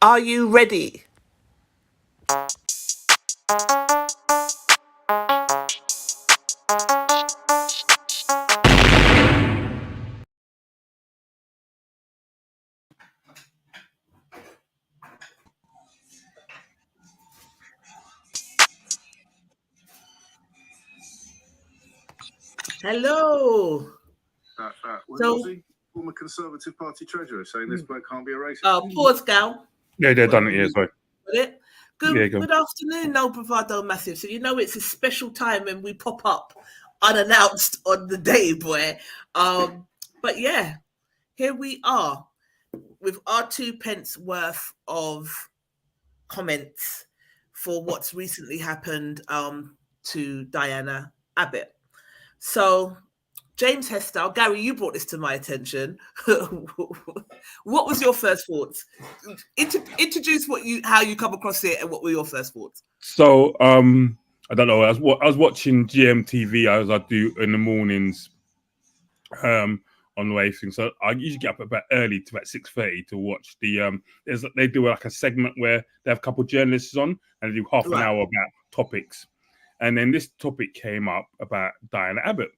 Are you ready? Hello. Former Conservative Party treasurer saying this bloke can't be a racist. Pause, Gal. Yeah, they've done it. Yeah, sorry. Good afternoon, No Bravado Massive. So you know it's a special time when we pop up unannounced on the day, boy. But yeah, here we are with our 2 pence worth of comments for what's recently happened to Dianne Abbott. So James Hester, Gary, you brought this to my attention. What was your first thoughts? Introduce how you come across it and what were your first thoughts? So, I don't know. I was watching GMTV as I do in the mornings, on the way thing. So I usually get up about early to about 6:30 to watch the. They do like a segment where they have a couple of journalists on and they do half an hour about topics, and then this topic came up about Dianne Abbott.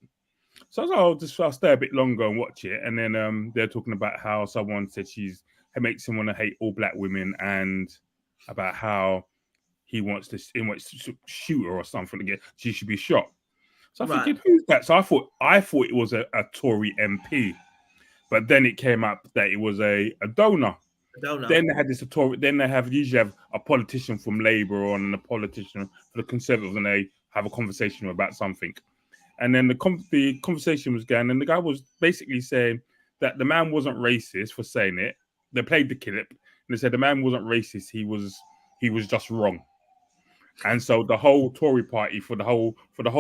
So I was I'll stay a bit longer and watch it. And then they're talking about how someone said it makes him want to hate all black women, and about how he wants to shoot her or something again. She should be shot. So I thinking, who's that? So I thought it was a Tory MP, but then it came up that it was a donor. Then they had this Tory. Then they usually have a politician from Labour and a politician for the Conservatives, and they have a conversation about something. And then the conversation was going, and the guy was basically saying that the man wasn't racist for saying it. They played the clip, and they said the man wasn't racist. He was just wrong. And so the whole Tory party for the whole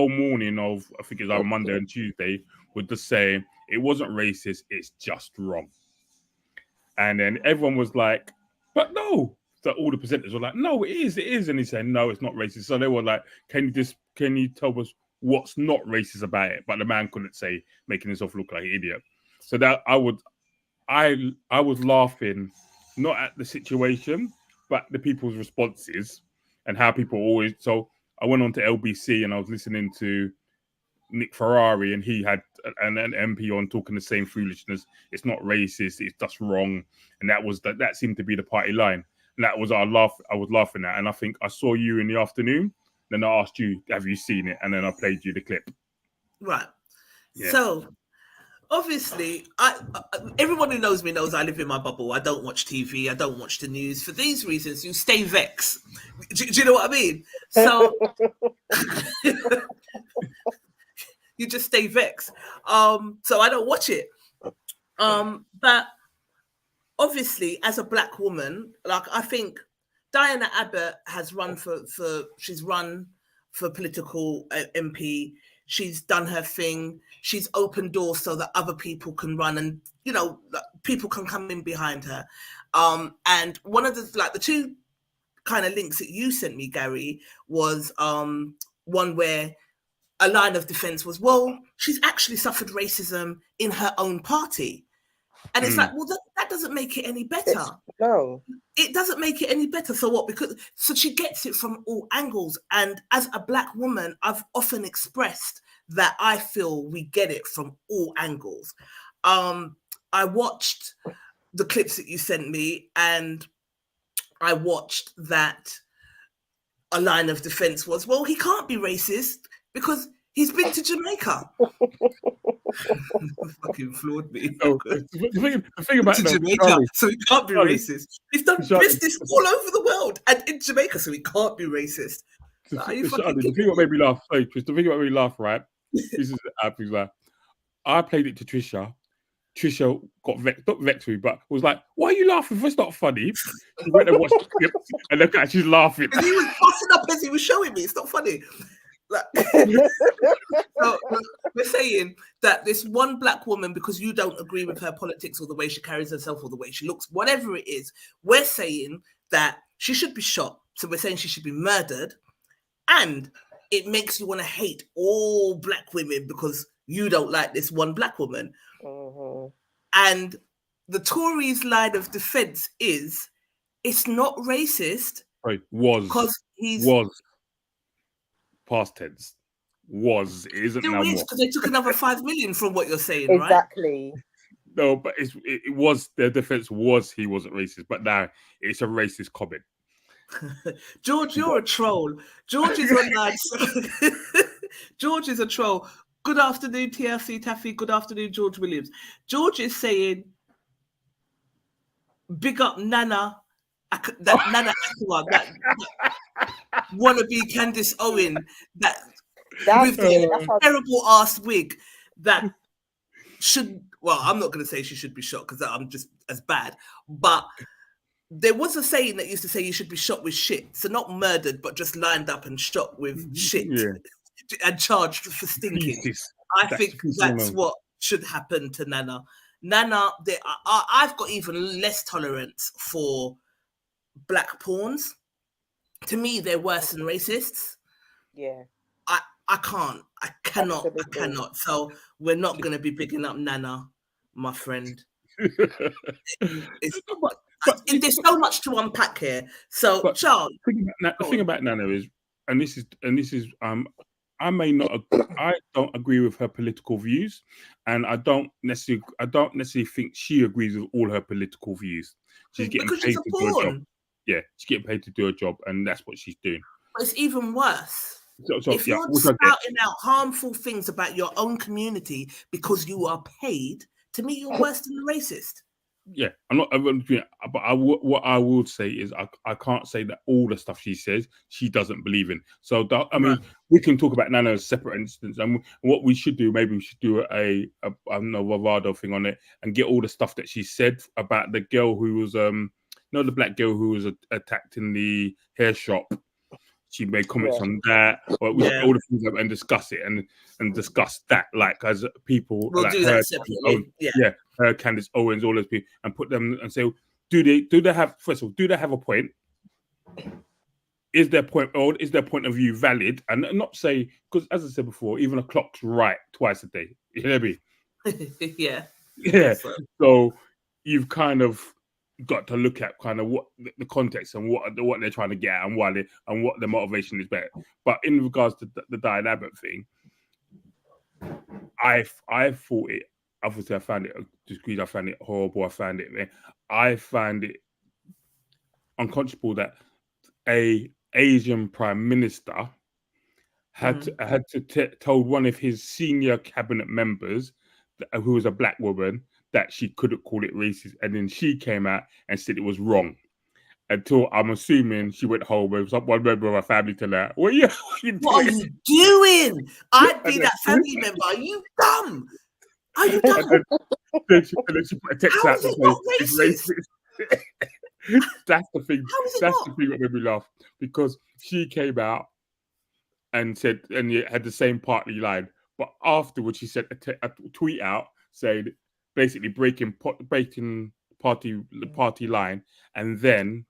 morning of, I think it was on Monday and Tuesday, would just say it wasn't racist. It's just wrong. And then everyone was like, but no. So all the presenters were like, no, it is. And he said, no, it's not racist. So they were like, can you tell us what's not racist about it? But the man couldn't say, making himself look like an idiot. So that I was laughing, not at the situation, but the people's responses and how people always. So I went on to LBC and I was listening to Nick Ferrari, and he had an MP on talking the same foolishness. It's not racist, it's just wrong. And that seemed to be the party line. And that was I was laughing at. And I think I saw you in the afternoon. Then I asked you, have you seen it? And then I played you the clip. Right. Yeah. So, obviously, everyone who knows me knows I live in my bubble. I don't watch TV. I don't watch the news. For these reasons, you stay vexed. Do you know what I mean? So, you just stay vexed. So I don't watch it. But obviously, as a black woman, like I think Dianne Abbott has run she's run for political MP. She's done her thing. She's opened doors so that other people can run, and people can come in behind her. And one of the 2 kind of links that you sent me, Gary, was one where a line of defense was, well, she's actually suffered racism in her own party. And it's like, well, that doesn't make it any better. No. It doesn't make it any better. So what? So she gets it from all angles. And as a black woman, I've often expressed that I feel we get it from all angles. I watched the clips that you sent me, and I watched that a line of defense was, well, he can't be racist because he's been to Jamaica. Fucking floored me. The thing about Jamaica, so he can't be racist. He's done business all over the world and in Jamaica, so he can't be racist. The thing that made me laugh, right? This is things like, I played it to Trisha. Trisha got not vexed with me, but was like, "Why are you laughing? It's not funny." She went and watched the clip, and look at she's laughing. He was busting up as he was showing me. It's not funny. So we're saying that this one black woman, because you don't agree with her politics or the way she carries herself or the way she looks, whatever it is, we're saying that she should be shot. So we're saying she should be murdered, and it makes you want to hate all black women because you don't like this one black woman. And the Tories' line of defense is, It's not racist Sorry, because he's was past tense. Was, it isn't still now is more. because they took another 5 million from what you're saying, right? Exactly. No, but it was, their defense was he wasn't racist, but now it's a racist comment. George, you're a troll. George is online. George is a troll. Good afternoon, TLC Taffy. Good afternoon, George Williams. George is saying, big up Nana, Nana Akua, that wannabe Candice Owen, that with the terrible ass wig that should, well, I'm not going to say she should be shot because I'm just as bad, but there was a saying that used to say you should be shot with shit. So not murdered, but just lined up and shot with shit and charged for stinking. I think that's what should happen to Nana. Nana, I've got even less tolerance for black pawns. To me, they're worse than racists. Yeah. I can't. I cannot. Absolutely. I cannot. So we're not going to be bigging up Nana, my friend. There's so much to unpack here. So, Charles, the thing about Nana is, and this is, I don't agree with her political views, and I don't necessarily think she agrees with all her political views. She's getting paid to do a job. Yeah, she's getting paid to do a job, and that's what she's doing. But it's even worse. If you're spouting out harmful things about your own community because you are paid, to me, you're worse than a racist. Yeah, I'm not. But what I would say is I can't say that all the stuff she says she doesn't believe in. So I mean, we can talk about Nana as a separate instance, and what we should do, maybe we should do a Ravado thing on it and get all the stuff that she said about the girl who was the black girl who was attacked in the hair shop. She made comments on that, but we should all the things and discuss it and discuss that, like, as people we'll like do her, that separately. Her, Candice Owens, all those people, and put them and say, do they have, first of all, do they have a point? Is their point, or is their point of view valid? And not say, because as I said before, even a clock's right twice a day. You know what I mean? Yeah. So you've kind of got to look at kind of what the context and what they're trying to get at and why and what the motivation is better. But in regards to the Dianne Abbott thing, I thought it, obviously I found it horrible. I found it unconscionable that a Asian prime minister had told one of his senior cabinet members, who was a black woman, that she couldn't call it racist, and then she came out and said it was wrong. Until I'm assuming she went home with one member of her family to her, what are you doing? I'd be that family member. Are you dumb? Are you dumb? And then she put a text out to say it's racist. That's the thing. That's the thing that made me laugh, because she came out and said, and it had the same party line, but afterwards she sent a tweet out saying, basically breaking party line, and then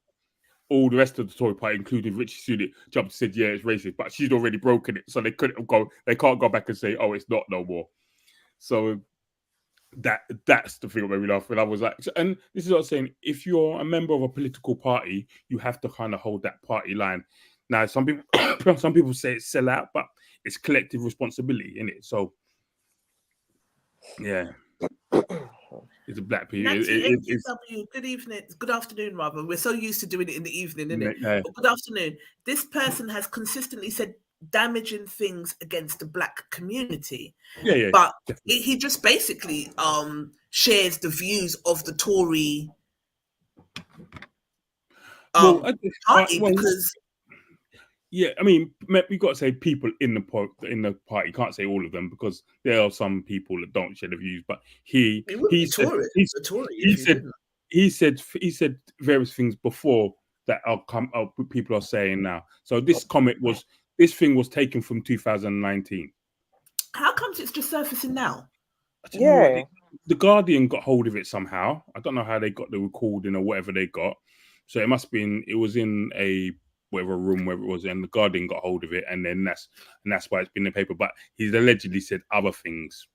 all the rest of the Tory party, including Richie Sunak, jumped and said, yeah, it's racist, but she's already broken it, so they can't go back and say, oh, it's not no more. So that's the thing that made me laugh. And I was like, and this is what I'm saying, if you're a member of a political party, you have to kind of hold that party line. Now, some people say it's sell out, but it's collective responsibility, isn't it? So yeah. It's a black people. Good evening. Good afternoon, rather. We're so used to doing it in the evening, isn't it? But good afternoon. This person has consistently said damaging things against the black community. Yeah. But he just basically shares the views of the Tory party because. Yeah, I mean, we got to say people in the party. You can't say all of them, because there are some people that don't share the views. But he said various things before that people are saying now. So this thing was taken from 2019. How comes it's just surfacing now? Yeah, the Guardian got hold of it somehow. I don't know how they got the recording or whatever they got. So it was in a whatever room, wherever it was, and the Guardian got hold of it, and then that's why it's been in the paper. But he's allegedly said other things,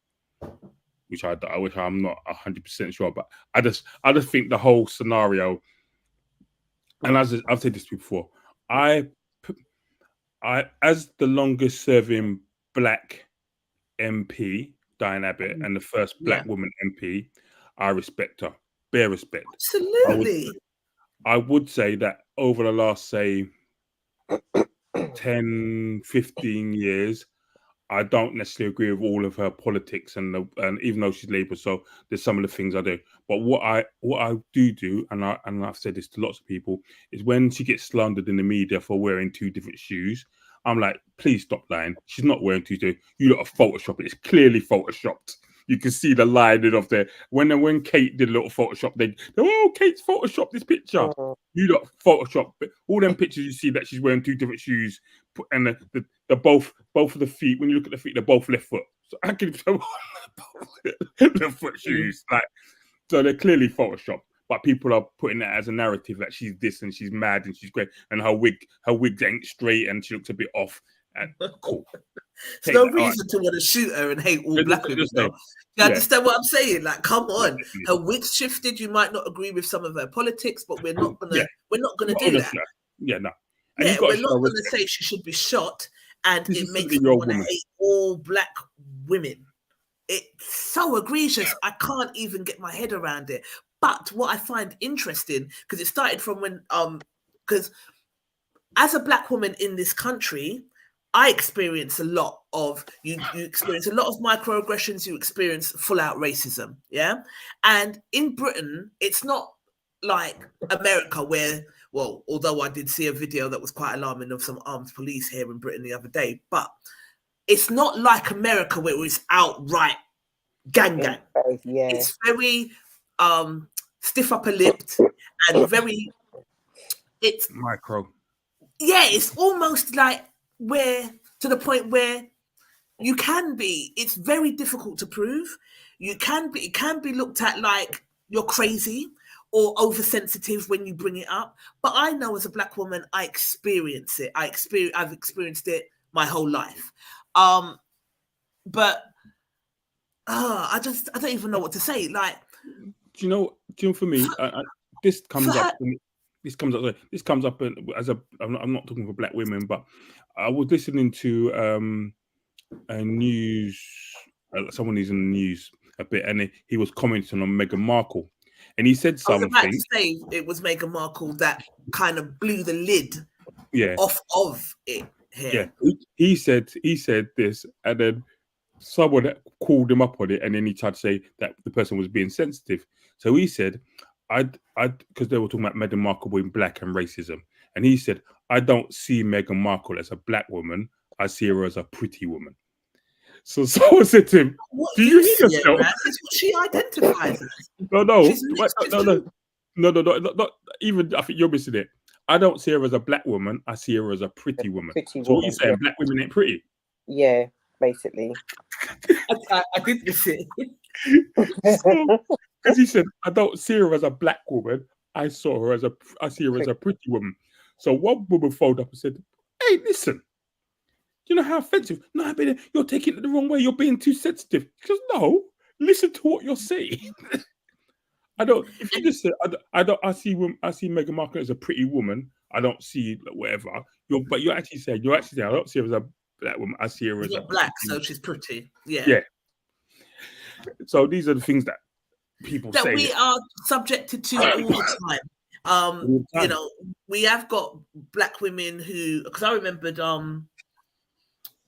which I'm not 100% sure. But I just think the whole scenario and as I've said this before, I as the longest serving black MP, Dianne Abbott, and the first black woman MP, I respect her. Bare respect. Absolutely. I would say that over the last, say, 10, 15 years, I don't necessarily agree with all of her politics, and even though she's Labour, so there's some of the things I do. But what I do, and I've said this to lots of people, is when she gets slandered in the media for wearing two different shoes, I'm like, please stop lying. She's not wearing two shoes. You lot have photoshopped it. It's clearly photoshopped. You can see the lining of there. When Kate did a little Photoshop, Kate's photoshopped this picture. You lot Photoshop all them pictures you see that she's wearing two different shoes, and the both of the feet. When you look at the feet, they're both left foot. So I can left foot shoes, like, so they're clearly photoshopped. But people are putting that as a narrative that she's this and she's mad and she's great and her wig ain't straight and she looks a bit off. And cool. There's no reason to want to shoot her and hate all black women. You understand what I'm saying? Like, come on, her wig's shifted. You might not agree with some of her politics, but we're not gonna do that. Yeah, no. We're not gonna say she should be shot, and it makes me want to hate all black women. It's so egregious. I can't even get my head around it. But what I find interesting, because it started from when because as a black woman in this country, I experience a lot of you experience a lot of microaggressions, you experience full out racism. Yeah. And in Britain, it's not like America where, well, although I did see a video that was quite alarming of some armed police here in Britain the other day, but it's not like America where it's outright gang. It's very stiff upper lipped and very it's micro. Yeah, it's almost like where to the point where you can be, it's very difficult to prove. It can be looked at like you're crazy or oversensitive when you bring it up. But I know as a black woman, I experience it. I've experienced it my whole life. But I don't even know what to say. Like, do you know for me, this comes up as I'm not talking for black women, but I was listening to a news, someone who's in the news a bit, and he was commenting on Meghan Markle, and he said something. I was about to say it was Meghan Markle that kind of blew the lid off of it here. Yeah, he said this, and then someone called him up on it, and then he tried to say that the person was being sensitive. So he said, because they were talking about Meghan Markle being black and racism, and he said, I don't see Meghan Markle as a black woman. I see her as a pretty woman. So someone said to him, "Do you hear yourself?" That's what she identifies as. No. Not even. I think you're missing it. I don't see her as a black woman. I see her as a pretty woman. So what are you saying? Black women ain't pretty? Yeah, basically. I did miss it. Because he said, I don't see her as a black woman. I see her as a pretty woman. So one woman phoned up and said, "Hey, listen, you know how offensive? No, you're taking it the wrong way. You're being too sensitive." She goes, "No, listen to what you're saying." If you just say, I see Meghan Markle as a pretty woman. I don't see whatever. You're actually saying, I don't see her as a black woman. I see her as a black, so she's pretty. Yeah. Yeah. So these are the things that people that say we are subjected to all the time. You know, we have got black women who, because I remembered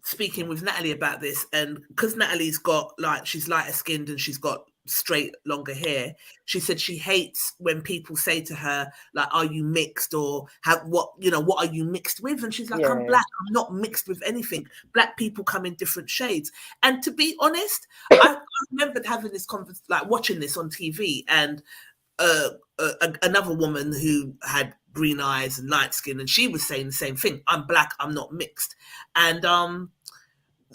speaking with Natalie about this, and because Natalie's got she's lighter skinned and she's got straight longer hair, she said she hates when people say to her like, "Are you mixed?" or what are you mixed with? And she's like, "I'm black. I'm not mixed with anything. Black people come in different shades." And to be honest, I remembered having this conversation, like watching this on TV, and another woman who had green eyes and light skin, and she was saying the same thing: "I'm black. I'm not mixed." And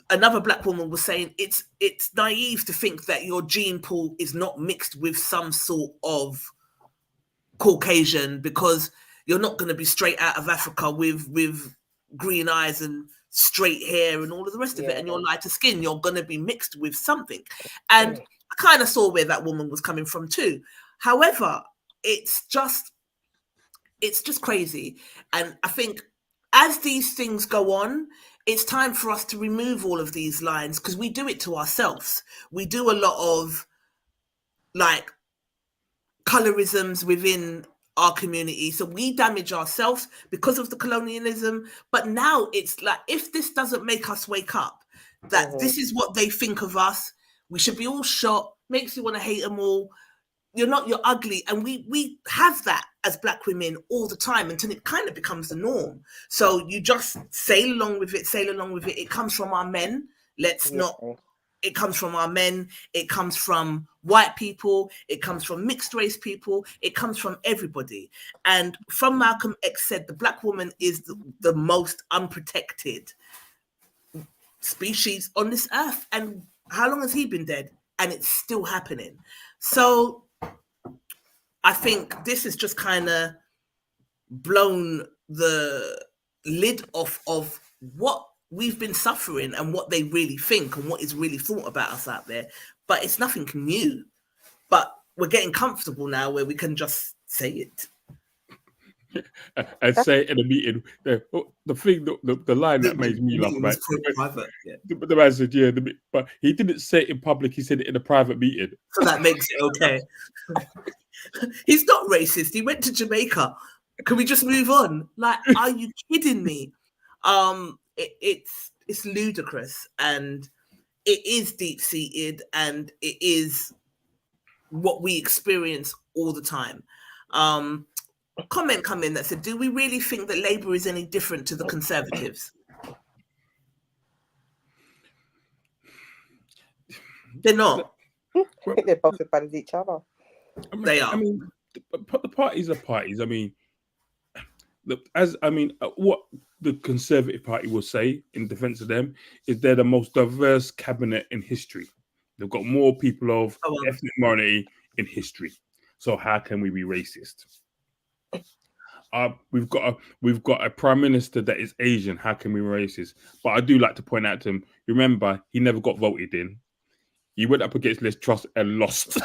another black woman was saying it's naive to think that your gene pool is not mixed with some sort of Caucasian, because you're not going to be straight out of Africa with green eyes and straight hair and all of the rest of it, and your lighter skin. You're going to be mixed with something. And I kind of saw where that woman was coming from too. However, it's just it's just crazy. And I think as these things go on, it's time for us to remove all of these lines, because we do it to ourselves. We do a lot of like colorisms within our community. So we damage ourselves because of the colonialism. But now it's like, if this doesn't make us wake up, that this is what they think of us, we should be all shot, makes you want to hate them all. You're not, you're ugly. And we have that as Black women all the time until it kind of becomes the norm. So you just sail along with it. It comes from our men. It comes from our men. It comes from white people. It comes from mixed race people. It comes from everybody. And from Malcolm X said, the Black woman is the most unprotected species on this earth. And how long has he been dead? And it's still happening. So I think this has just kind of blown the lid off of what we've been suffering and what they really think and what is really thought about us out there. But it's nothing new. But we're getting comfortable now where we can just say it. And say it in a meeting. The line that made me laugh about the man said, yeah, but he didn't say it in public, he said it in a private meeting. So that makes it okay. He's not racist. He went to Jamaica. Can we just move on? Like, are you kidding me? It's ludicrous, and it is deep-seated, and it is what we experience all the time. Comment come in that said, do we really think that Labour is any different to the Conservatives? They're not. I think they're both as bad as each other. They are. I mean, the parties are parties. I mean, what the Conservative Party will say in defence of them is they're the most diverse cabinet in history. They've got more people of ethnic minority in history. So how can we be racist? We've got a prime minister that is Asian. How can we be racist? But I do like to point out to him, remember, he never got voted in. He went up against Liz Truss and lost.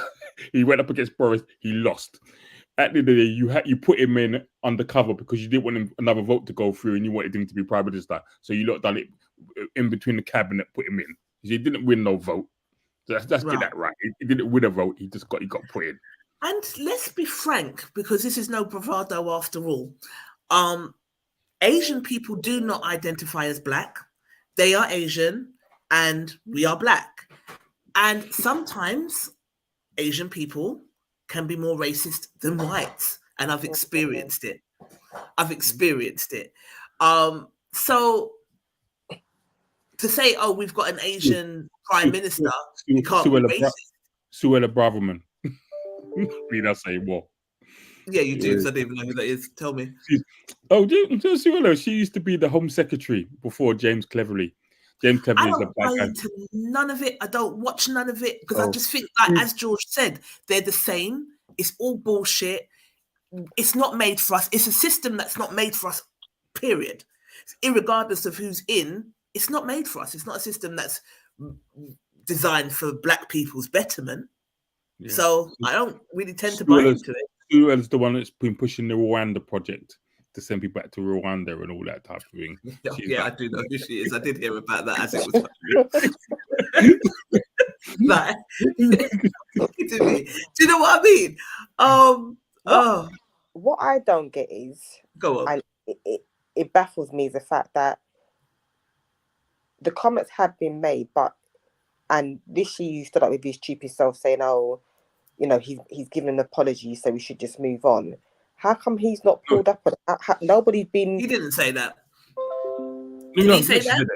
He went up against Boris, he lost. At the end of the day, you put him in undercover because you didn't want another vote to go through and you wanted him to be prime minister. So you lot done it in between the cabinet, put him in. He didn't win no vote. So let's get that right. He didn't win a vote. He got put in. And let's be frank, because this is no bravado after all. Asian people do not identify as Black. They are Asian and we are Black. And sometimes Asian people can be more racist than whites. And I've experienced it. So to say, oh, we've got an Asian prime minister, you can't be racist. Suella Braverman. That's saying what? Yeah, you do. I don't even know who that is. Tell me. Suella, she used to be the Home Secretary before James Cleverly. James Cleverly is a black guy. I don't buy into none of it. I don't watch none of it because I just think, like as George said, they're the same. It's all bullshit. It's not made for us. It's a system that's not made for us, period. Irregardless of who's in, it's not made for us. It's not a system that's designed for Black people's betterment. Yeah. So I don't really tend to buy into it. Suella's the one that's been pushing the Rwanda project to send people back to Rwanda and all that type of thing. I do know who she is. I did hear about that as it was happening. Like, do you know what I mean? What I don't get is, go on. It baffles me, the fact that the comments have been made, and this year you stood up with his stupid self saying, oh, you know, he's given an apology, so we should just move on. How come he's not pulled up on it? Nobody's been... He didn't say that. Did he say that?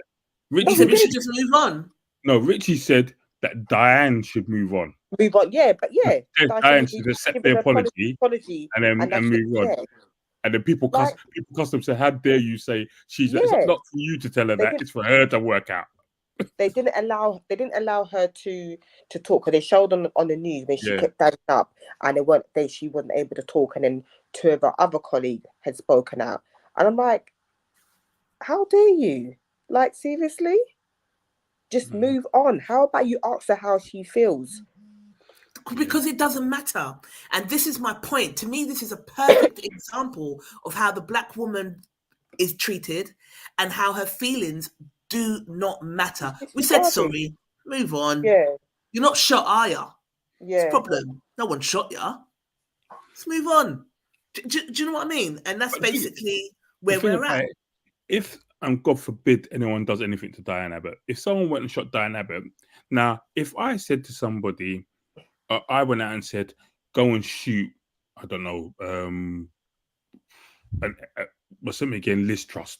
Richie said we should just move on. No, Richie said that Dianne should move on. Move on, yeah, but yeah. Dianne should accept the apology and move on. Yeah. And then people custom say, how dare you say it's not for you to tell her that, it's for her to work out. They didn't allow her to talk, because they showed on the news when she kept standing up and she wasn't able to talk, and then two of her other colleagues had spoken out. And I'm like, how dare you? Like, seriously? Just move on. How about you ask her how she feels? because it doesn't matter. And this is my point. To me, this is a perfect example of how the black woman is treated and how her feelings do not matter. We said sorry, move on. Yeah. You're not shot, are you? Yeah. It's a problem. No one shot you. Let's move on. Do you know what I mean? And that's basically where we're at. If, and God forbid anyone does anything to Dianne Abbott, if someone went and shot Dianne Abbott, now, if I said to somebody, I went out and said, go and shoot, I don't know, what's something again, Liz Truss.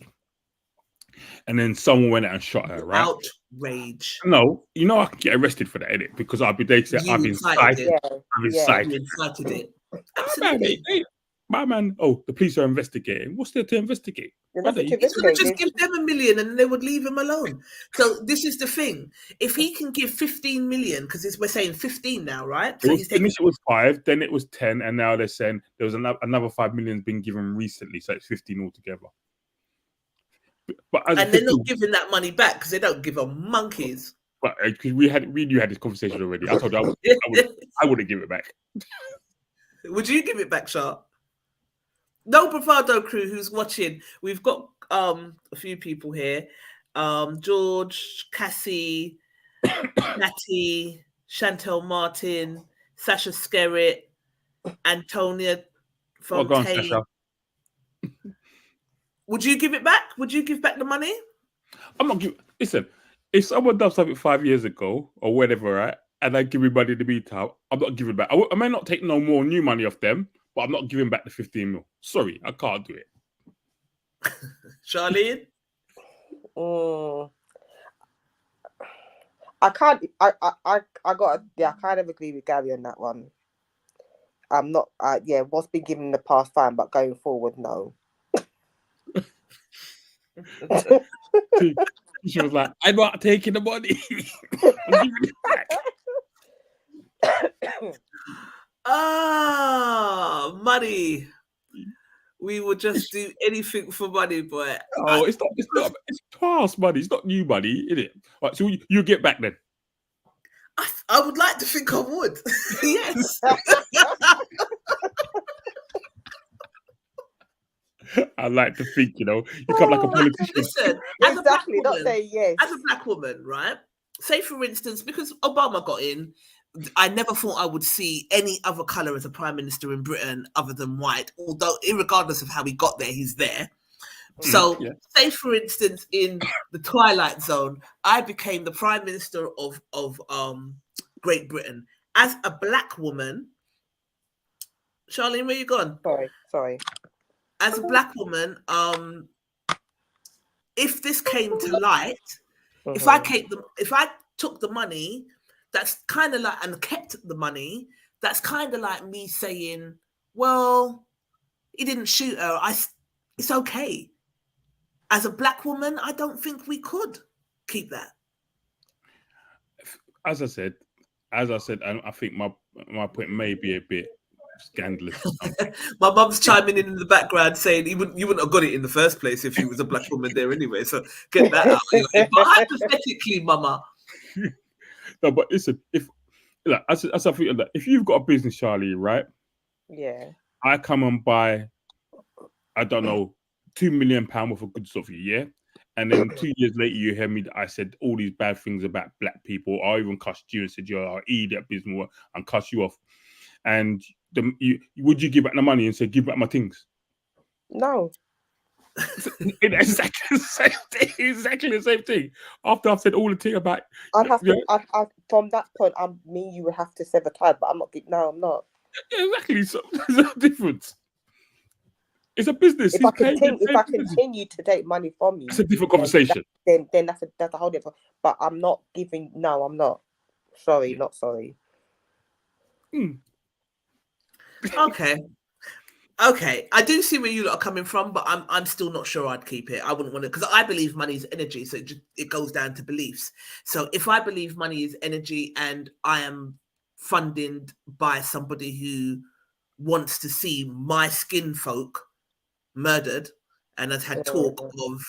And then someone went out and shot her, right? Outrage. No, you know I can get arrested for that, innit? Because I've incited it. I've incited You incited it. Absolutely. My man, the police are investigating. What's there to investigate? He's going to just give them $1 million and they would leave him alone. So this is the thing. If he can give 15 million, because we're saying 15 now, right? So initially it was 5, then it was 10, and now they're saying there was another 5 million been given recently, so it's 15 altogether. But and they're not giving that money back because they don't give a monkeys. But we knew had this conversation already. I told you I wouldn't give it back. Would you give it back, Sharp? No Bravado crew who's watching. We've got a few people here. George, Cassie, Natty, Chantel Martin, Sasha Skerritt, Antonia from Go on, Sasha. Would you give it back? Would you give back the money? I'm not giving. Listen, if someone does something 5 years ago or whatever, right, and they give me money in the meantime, I'm not giving back. I may not take no more new money off them, but I'm not giving back the 15 mil. Sorry, I can't do it. Charlene? I can't. I kind of agree with Gary on that one. I'm not. What's been given in the past, fine, but going forward, no. She was like, I'm not taking the money. I'm giving it back. Money. We would just do anything for money, boy. Oh, it's past money. It's not new money, is it? Right, so you get back then. I would like to think I would. Yes. I like to think, you come like a politician. Listen, as a black woman, not say yes. As a black woman, right? Say, for instance, because Obama got in, I never thought I would see any other colour as a prime minister in Britain other than white, although regardless of how he got there, he's there. So, say, for instance, in the Twilight Zone, I became the prime minister of Great Britain. As a black woman, Charlene, where you gone? Sorry. As a black woman, if this came to light, if I took the money, that's kind of like, and kept the money, that's kind of like me saying, well, he didn't shoot her. It's okay. As a black woman, I don't think we could keep that. As I said, I think my point may be a bit scandalous. My mum's chiming in the background saying you wouldn't have got it in the first place if you was a black woman there anyway. So get that out. But hypothetically, Mama. No, but listen, if you've got a business, Charlie, right? Yeah. I come and buy, I don't know, £2 million worth of goods off you, yeah? And then 2 years later, you hear me that I said all these bad things about black people. I even cussed you and said you're an idiot business and cuss you off. And would you give back the money and say, give back my things? No. Exactly the same thing. After I've said all the thing about, I'd have to. From that point, you would have to sever ties. But I'm not. No, I'm not. Exactly. So there's a difference. It's a business. If I continue to take money from you, it's a different conversation. Then that's a whole different. But I'm not giving. No, I'm not. Sorry, not sorry. Okay, I do see where you lot are coming from, but I'm still not sure I'd keep it. I wouldn't want to, because I believe money is energy, so it goes down to beliefs. So if I believe money is energy and I am funded by somebody who wants to see my skin folk murdered and has had talk of,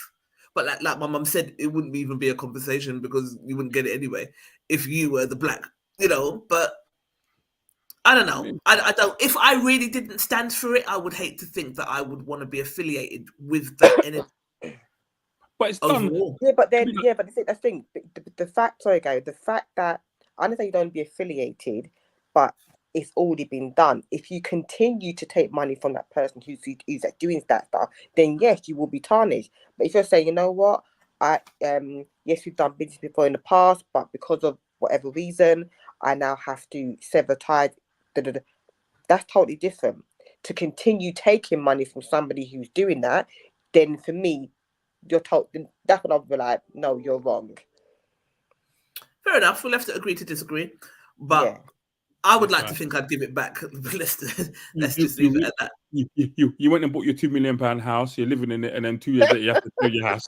but like my mum said, it wouldn't even be a conversation because you wouldn't get it anyway if you were the black, but I don't know. I don't. If I really didn't stand for it, I would hate to think that I would want to be affiliated with that energy. But it's overall. done. But the thing, the fact, sorry, guys, the fact that I understand you don't be affiliated, but it's already been done. If you continue to take money from that person who's doing that stuff, then yes, you will be tarnished. But if you're saying, you know what, yes, we've done business before in the past, but because of whatever reason, I now have to sever ties. That's totally different. To continue taking money from somebody who's doing that, then for me, you're told. That's when I'll be like, no, you're wrong. Fair enough. We'll have to agree to disagree, but Yeah. I would like to think I'd give it back. Let's just leave it at that. You went and bought your £2 million house. You're living in it, and then 2 years later you have to sell your house.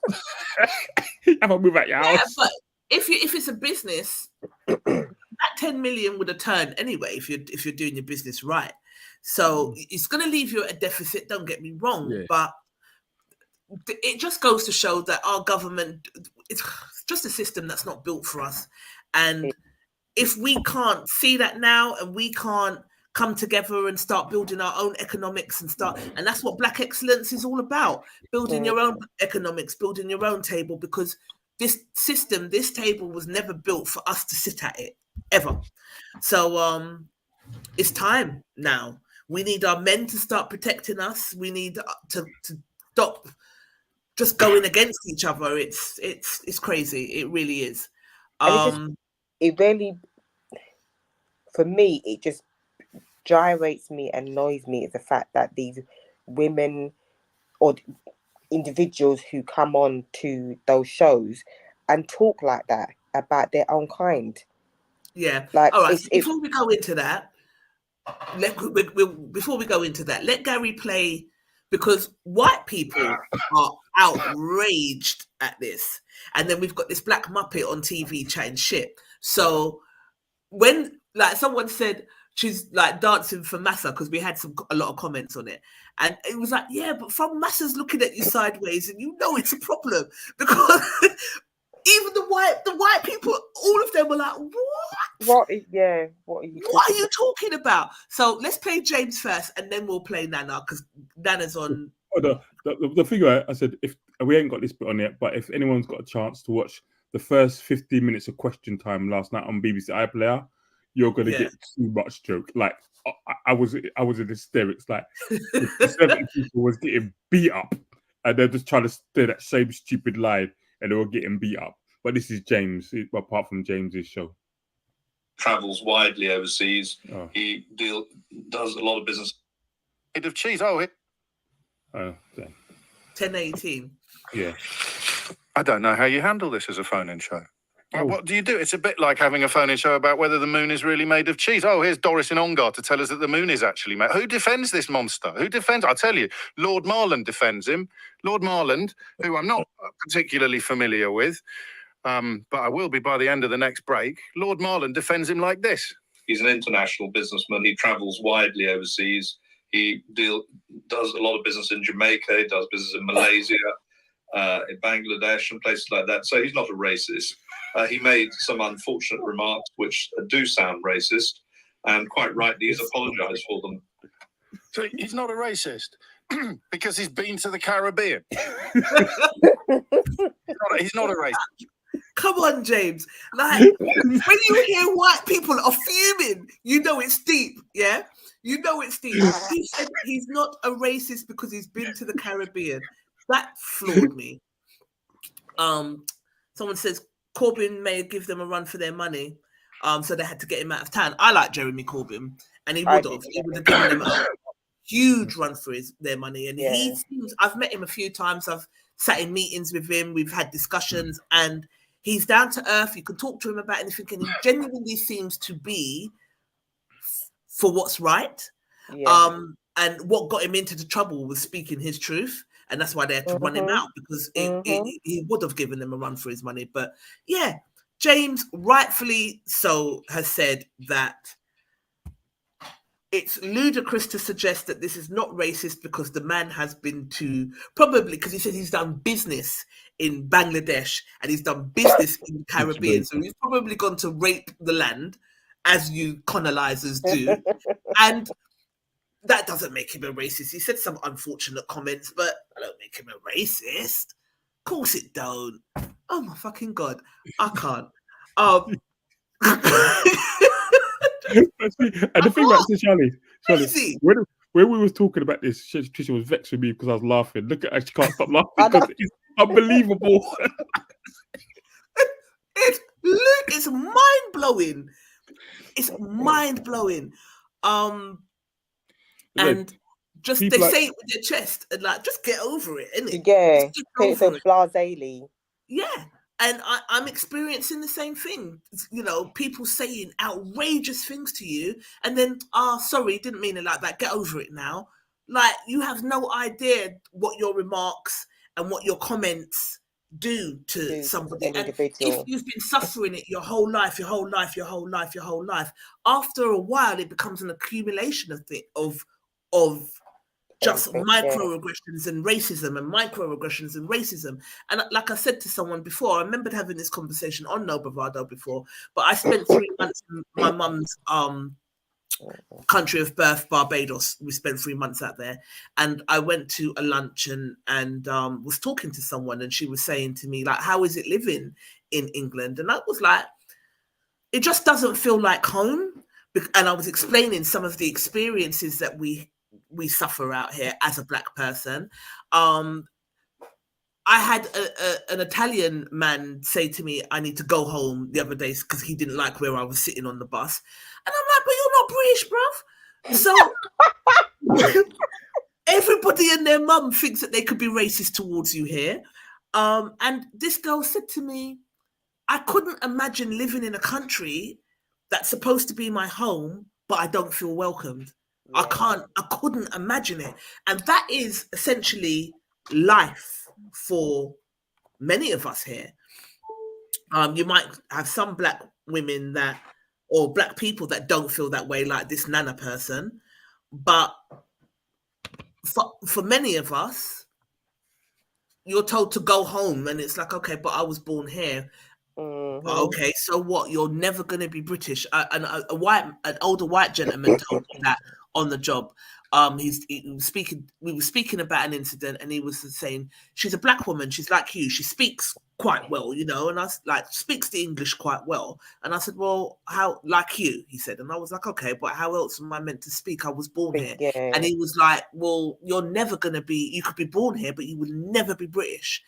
You have to move out your house. Yeah, but if it's a business, that 10 million would have turned anyway if you're doing your business right. So it's going to leave you at a deficit. Don't get me wrong, but it just goes to show that our government, it's just a system that's not built for us. And if we can't see that now, and we can't come together and start building our own economics and that's what Black excellence is all about, building your own economics, building your own table, because this system, this table was never built for us to sit at it ever. So it's time now. We need our men to start protecting us. We need to stop just going against each other. It's crazy. It really is. It really, for me, it just gyrates me, annoys me, is the fact that these women or individuals who come on to those shows and talk like that about their own kind. Yeah. Like, all right. Before we go into that, let Gary play, because white people are outraged at this, and then we've got this black muppet on TV chatting shit. So when, like, someone said she's like dancing for Massa, because we had a lot of comments on it, and it was like, yeah, but from Massa's looking at you sideways, and you know it's a problem, because even the white people, all of them were like, what are you talking about? So let's play James first, and then we'll play Nana, because Nana's on. The figure I said, if we ain't got this bit on yet, but if anyone's got a chance to watch the first 15 minutes of Question Time last night on BBC iPlayer, you're gonna get too much joke. Like I was in hysterics. Like the 7 people was getting beat up, and they're just trying to stay that same stupid line, and they were getting beat up. But this is James, apart from James's show. Travels widely overseas. Oh. He does a lot of business. Head of cheese. Oh, it. 1018. Yeah. I don't know how you handle this as a phone-in show. Oh. What do you do? It's a bit like having a phone-in show about whether the moon is really made of cheese. Oh, here's Doris in Ongar to tell us that the moon is actually made. Who defends this monster? Who defends? I'll tell you, Lord Marland defends him. Lord Marland, who I'm not particularly familiar with, but I will be by the end of the next break. Lord Marland defends him like this. He's an international businessman. He travels widely overseas. He does a lot of business in Jamaica. He does business in Malaysia, in Bangladesh and places like that. So he's not a racist. He made some unfortunate remarks which do sound racist, and quite rightly he's apologised for them. So he's not a racist because he's been to the Caribbean. He's not a racist. Come on, James. Like, when you hear white people are fuming, you know it's deep, yeah? You know it's deep. He said he's not a racist because he's been to the Caribbean. That floored me. Someone says Corbyn may give them a run for their money, so they had to get him out of town. I like Jeremy Corbyn, and he would have. He would have given them a huge run for their money. And he seems, I've met him a few times. I've sat in meetings with him. We've had discussions, and he's down to earth. You can talk to him about anything, and he genuinely seems to be for what's right. Yeah. And what got him into the trouble was speaking his truth. And that's why they had to run him out, because he would have given them a run for his money. But yeah, James, rightfully so, has said that it's ludicrous to suggest that this is not racist because the man has been to, probably because he said he's done business in Bangladesh and he's done business in the Caribbean. So he's probably gone to rape the land as you colonizers do. And that doesn't make him a racist. He said some unfortunate comments, but I don't make him a racist. Of course it don't. Oh my fucking God. I can't. And the thing about this, Charlie, when we was talking about this, Tricia was vexed with me because I was laughing. Look at her, she can't stop laughing because it's unbelievable. It's mind blowing. It's mind blowing. And just they say it with their chest and like just get over it, innit? Yeah, so blasely. Yeah. And I'm experiencing the same thing. You know, people saying outrageous things to you and then, sorry, didn't mean it like that. Get over it now. Like, you have no idea what your remarks and what your comments do to somebody. And if you've been suffering it your whole life, after a while, it becomes an accumulation of just microaggressions and racism and microaggressions and racism. And like I said to someone before, I remembered having this conversation on No Bravado before, but I spent 3 months in my mum's country of birth, Barbados. We spent 3 months out there, and I went to a lunch and was talking to someone, and she was saying to me, like, how is it living in England? And I was like, it just doesn't feel like home. And I was explaining some of the experiences that we suffer out here as a Black person. I had an Italian man say to me, I need to go home the other day because he didn't like where I was sitting on the bus. And I'm like, but you're not British, bruv. So everybody and their mum thinks that they could be racist towards you here. And this girl said to me, I couldn't imagine living in a country that's supposed to be my home, but I don't feel welcomed. I couldn't imagine it. And that is essentially life for many of us here. You might have some Black women or Black people that don't feel that way, like this Nana person. But for many of us, you're told to go home and it's like, okay, but I was born here. Mm-hmm. Okay, so what? You're never going to be British. An older white gentleman told me that on the job. We were speaking about an incident, and he was saying, she's a Black woman, she's like you, she speaks quite well, you know, and I was like, speaks the English quite well. And I said, well, how, like you, he said. And I was like, okay, but how else am I meant to speak? I was born here. Yeah. And he was like, well, you're never going to be, you could be born here, but you will never be British.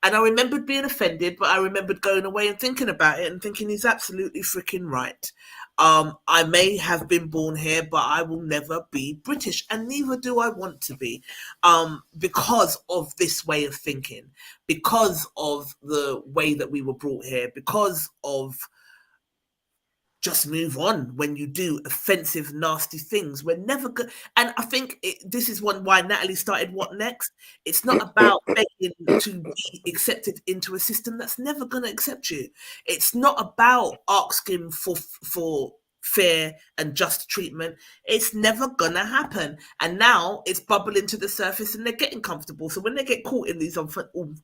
And I remembered being offended, but I remembered going away and thinking about it and thinking he's absolutely freaking right. I may have been born here, but I will never be British, and neither do I want to be, because of this way of thinking, because of the way that we were brought here, because of just move on when you do offensive, nasty things. We're never good. And I think this is why Natalie started What Next? It's not about begging to be accepted into a system that's never going to accept you. It's not about asking for fair and just treatment. It's never going to happen. And now it's bubbling to the surface and they're getting comfortable. So when they get caught in these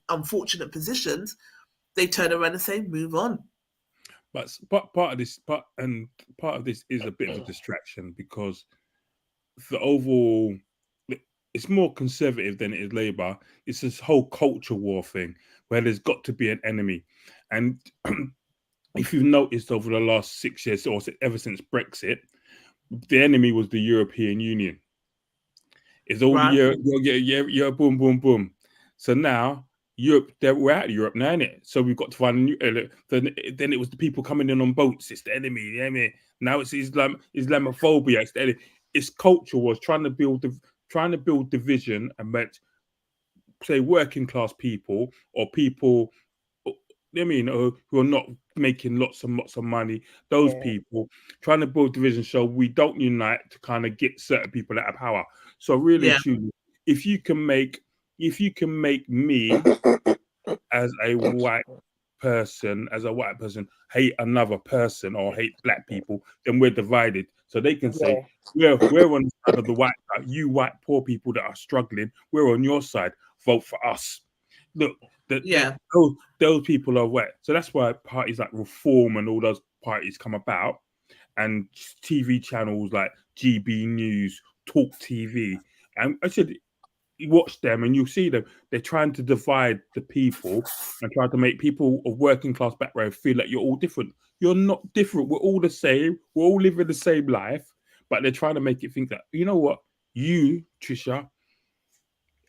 unfortunate positions, they turn around and say, move on. But part of this is a bit of a distraction, because the overall, it's more conservative than it is Labour. It's this whole culture war thing where there's got to be an enemy. And if you've noticed over the last 6 years, or ever since Brexit, the enemy was the European Union. It's all yeah, boom, boom, boom. So now Europe, we're out of Europe now, isn't it? So we've got to find a new. Then it was the people coming in on boats. It's the enemy. The enemy. Now it's Islamophobia. It's the enemy. Its culture was trying to build division and meant, say, working class people or people, who are not making lots and lots of money. Those people trying to build division, so we don't unite to kind of get certain people out of power. So really, truly, if you can make me as a white person hate another person or hate Black people, then we're divided. So they can say, we're on the side of the white side. You white poor people that are struggling, we're on your side. Vote for us. Look, those people are white. So that's why parties like Reform and all those parties come about. and TV channels like GB News, Talk TV. And I said, you watch them and you'll see them. They're trying to divide the people and trying to make people of working class background feel like you're all different. You're not different. We're all the same. We're all living the same life. But they're trying to make it think that, you know what, you, Trisha,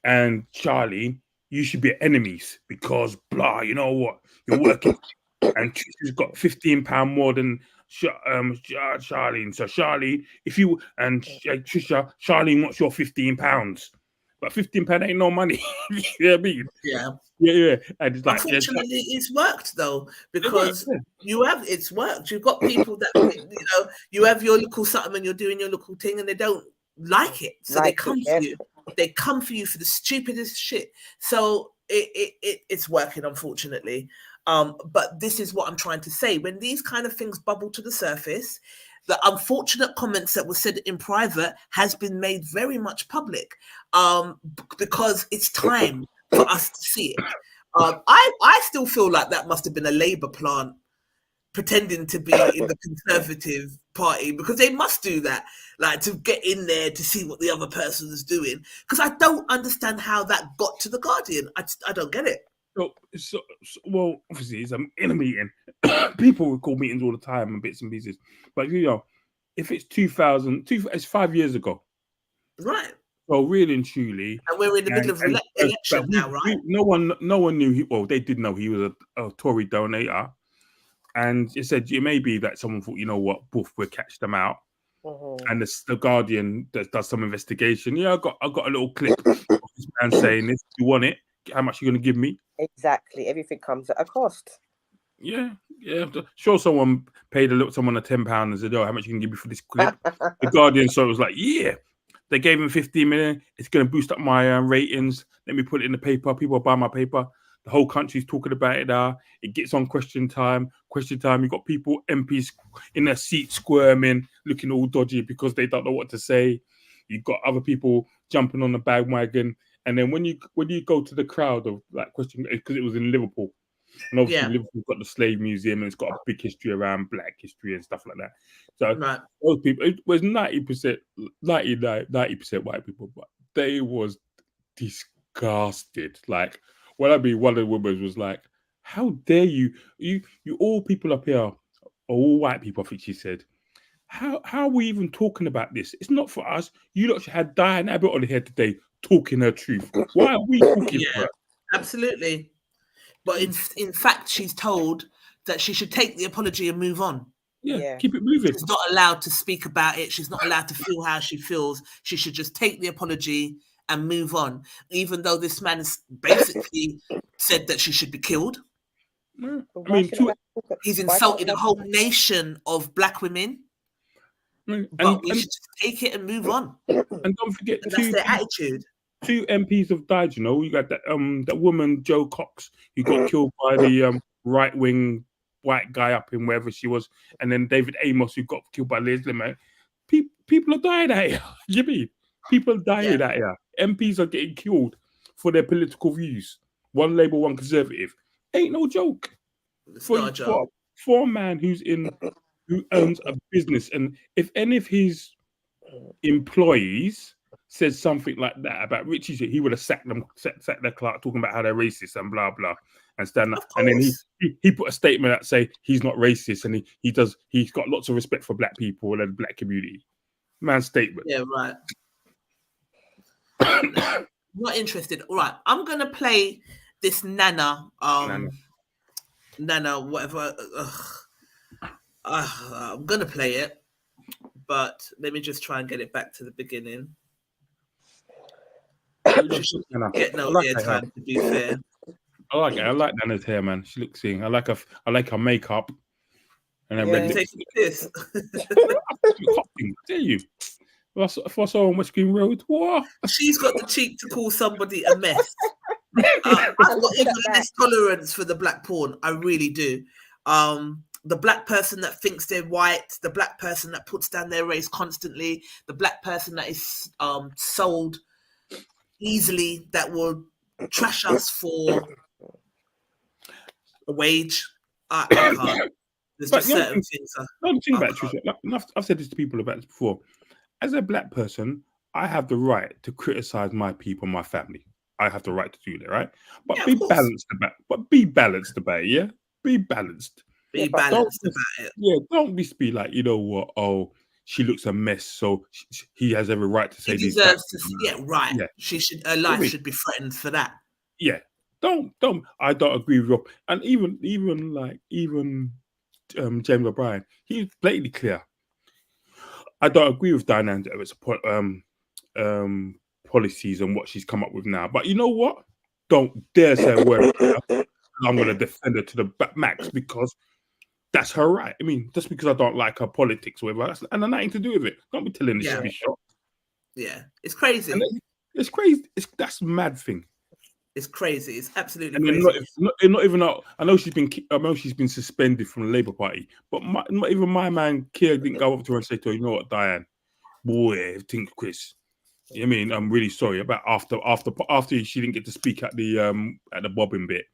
and Charlie, you should be enemies because blah, you know what, you're working. And Trisha's got £15 more than Charlie. And so Charlie, if you and Trisha, Charlie wants your £15. But £15 ain't no money. You know what I mean? Yeah. Yeah. And it's like, unfortunately, it's worked though, because it's worked. You've got people that you have your little something and you're doing your little thing and they don't like it, so they come for you. They come for you for the stupidest shit. So it's working, unfortunately. But this is what I'm trying to say. When these kind of things bubble to the surface, the unfortunate comments that were said in private has been made very much public, because it's time for us to see it. I still feel like that must have been a Labour plant pretending to be in the Conservative Party, because they must do that, like to get in there to see what the other person is doing. Because I don't understand how that got to the Guardian. I don't get it. Well, obviously, it's in a meeting. People record meetings all the time and bits and pieces. But if it's 2000, it's 5 years ago, right? Well, really and truly, and we're in the middle of election now, right? No one knew. Well, they did know he was a Tory donator, and it said it may be that someone thought, you know what, boof, we'll catch them out. And the Guardian does some investigation. Yeah, I got a little clip of this man saying this. You want it? How much are you going to give me? Exactly. Everything comes at a cost. Yeah. Sure, someone paid someone £10 and said, "Oh, how much you can give me for this clip?" The Guardian saw it, was like, "Yeah, they gave him 15 million. It's going to boost up my ratings. Let me put it in the paper. People buy my paper. The whole country's talking about it now. It gets on Question Time. You've got people, MPs in their seats squirming, looking all dodgy because they don't know what to say. You've got other people jumping on the bandwagon. And then when you go to the crowd of like question, because it was in Liverpool, and obviously Liverpool's got the Slave Museum and it's got a big history around Black history and stuff like that. So those people, it was 90% white people, but they was disgusted. Like, one of the women was like, "How dare you all people up here are all white people," I think she said. How are we even talking about this? It's not for us. You lot should have Dianne Abbott on here today talking her truth. Why are we talking to her? Absolutely. But in fact, she's told that she should take the apology and move on. Yeah, keep it moving. She's not allowed to speak about it. She's not allowed to feel how she feels. She should just take the apology and move on, even though this man has basically said that she should be killed. I mean, he's insulted a whole nation of Black women. But we should take it and move on. And don't forget, that's their attitude. 2 MPs have died. You know, you got that woman Jo Cox who got killed by the right-wing white guy up in wherever she was, and then David Amos who got killed by Liz Lemon. People are dying out here. You mean people are dying out here? MPs are getting killed for their political views. One Labour, one Conservative. Ain't no joke. It's not a joke. For a man who owns a business, and if any of his employees said something like that about Richie, he would have sacked their clerk, talking about how they're racist and blah blah, and stand up. And then he put a statement out say he's not racist, and he's got lots of respect for Black people and the Black community. Man's statement. Yeah, right. Not interested. All right, I'm gonna play this Nana whatever. I'm gonna play it, but let me just try and get it back to the beginning. Get no airtime, to be fair. I like it. I like Nana's hair, man. She looks I like her makeup. And then red taking this. Dare you? If I saw on West Green Road, what? She's got the cheek to call somebody a mess. I've got even less tolerance for the Black porn. I really do. The Black person that thinks they're white, the Black person that puts down their race constantly, the Black person that is sold easily, that will trash us for a wage. I can't. There's But just the other certain thing, things. the other thing about Tricia, like, and I've said this to people about this before. As a black person, I have the right to criticize my people, my family. I have the right to do that, right? But Yeah, be of course. balanced about. But be balanced about it, yeah. Be balanced. Be but balanced Don't about it. Yeah, don't just be like, you know what? Oh, she looks a mess, so he has every right to say He these bad deserves to. things. Yeah, right. Yeah. Her You know what I life mean? should be threatened for that. Yeah. Don't. I don't agree with Rob. And even James O'Brien, he's blatantly clear. I don't agree with Dianne Abbott's policies and what she's come up with now. But you know what? Don't dare say a word. I'm going to defend her to the max because that's her right. I mean, just because I don't like her politics or whatever, and nothing to do with it. Don't be telling her she should be shot. Yeah, it's crazy. And it's crazy. That's a mad thing. It's crazy. It's absolutely And crazy. not even out. I know she's been suspended from the Labour Party, but not even my man Keir didn't go up to her and say to her, "You know what, Dianne, boy, think Chris. I mean, I'm really sorry about after she didn't get to speak at the bobbing bit.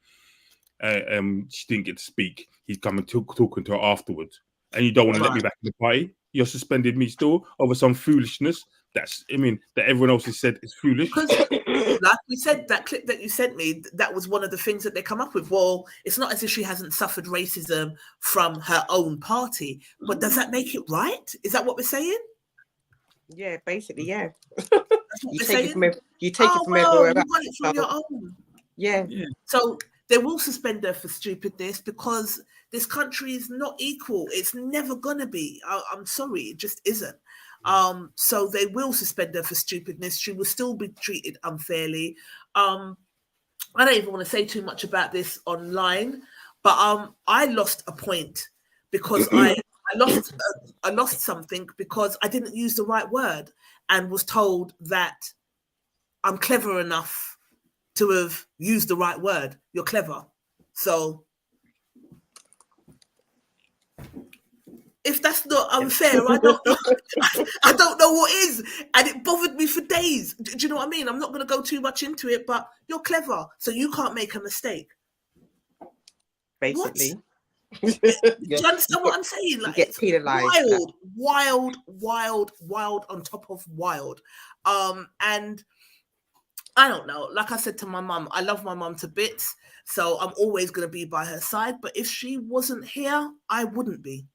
She didn't get to speak. He's coming talking to her afterwards, and you don't want to let me back in the party. You're suspended me still over some foolishness. That everyone else has said is foolish. Because, like we said, that clip that you sent me, that was one of the things that they come up with. Well, it's not as if she hasn't suffered racism from her own party, but does that make it right? Is that what we're saying? Yeah, basically, yeah. That's what You we're take saying? it from everywhere You else. got it from your own. Yeah. So they will suspend her for stupidness because this country is not equal. It's never gonna be. I'm sorry, it just isn't. So they will suspend her for stupidness. She will still be treated unfairly. I don't even want to say too much about this online, but I lost a point because I lost something because I didn't use the right word and was told that I'm clever enough to have used the right word. You're clever. So if that's not unfair, I don't know what is. And it bothered me for days. Do you know what I mean? I'm not going to go too much into it, but you're clever, so you can't make a mistake. Basically. Do you understand what I'm saying? Like, you get penalized. Wild on top of wild. And I don't know. Like I said to my mum, I love my mum to bits, so I'm always going to be by her side. But if she wasn't here, I wouldn't be.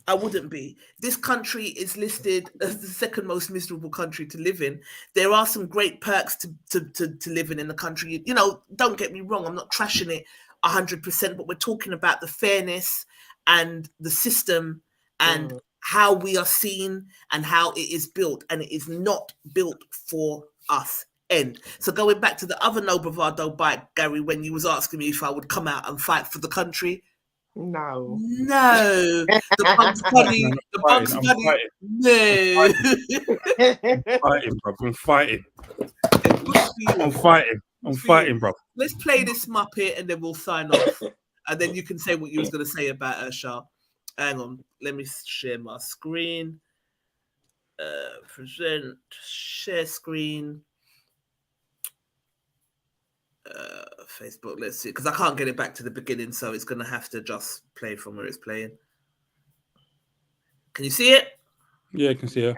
I wouldn't be. This country is listed as the second most miserable country to live in. There are some great perks to living in the country. You know, don't get me wrong. I'm not trashing it 100%, but we're talking about the fairness and the system and how we are seen and how it is built. And it is not built for us. End. So going back to the other no bravado bite, Gary, when you was asking me if I would come out and fight for the country. No. The Bugs Bunny. The Bugs Bunny. No. I'm fighting. I'm fighting, bro. Let's play this Muppet and then we'll sign off. And then you can say what you was going to say about Ursha. Hang on. Let me share my screen. Present. Share screen. Facebook, let's see, because I can't get it back to the beginning, so it's going to have to just play from where it's playing. Can you see it? Yeah, I can see it.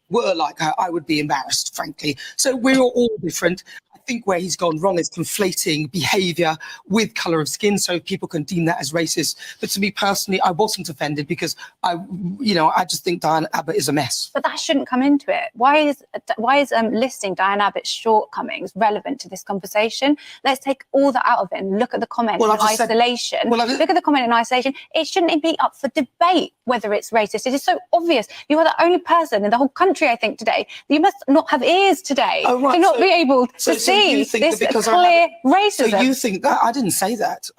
Were like her, I would be embarrassed, frankly. So we're all different. I think where he's gone wrong is conflating behaviour with colour of skin, so people can deem that as racist. But to me personally, I wasn't offended because I just think Dianne Abbott is a mess. But that shouldn't come into it. Why is listing Dianne Abbott's shortcomings relevant to this conversation? Let's take all that out of it and look at the comment in isolation. Look at the comment in isolation. It shouldn't be up for debate whether it's racist. It is so obvious. You are the only person in the whole country, I think, today. You must not have ears today to not be able to see this clear racism. So you think that? I didn't say that.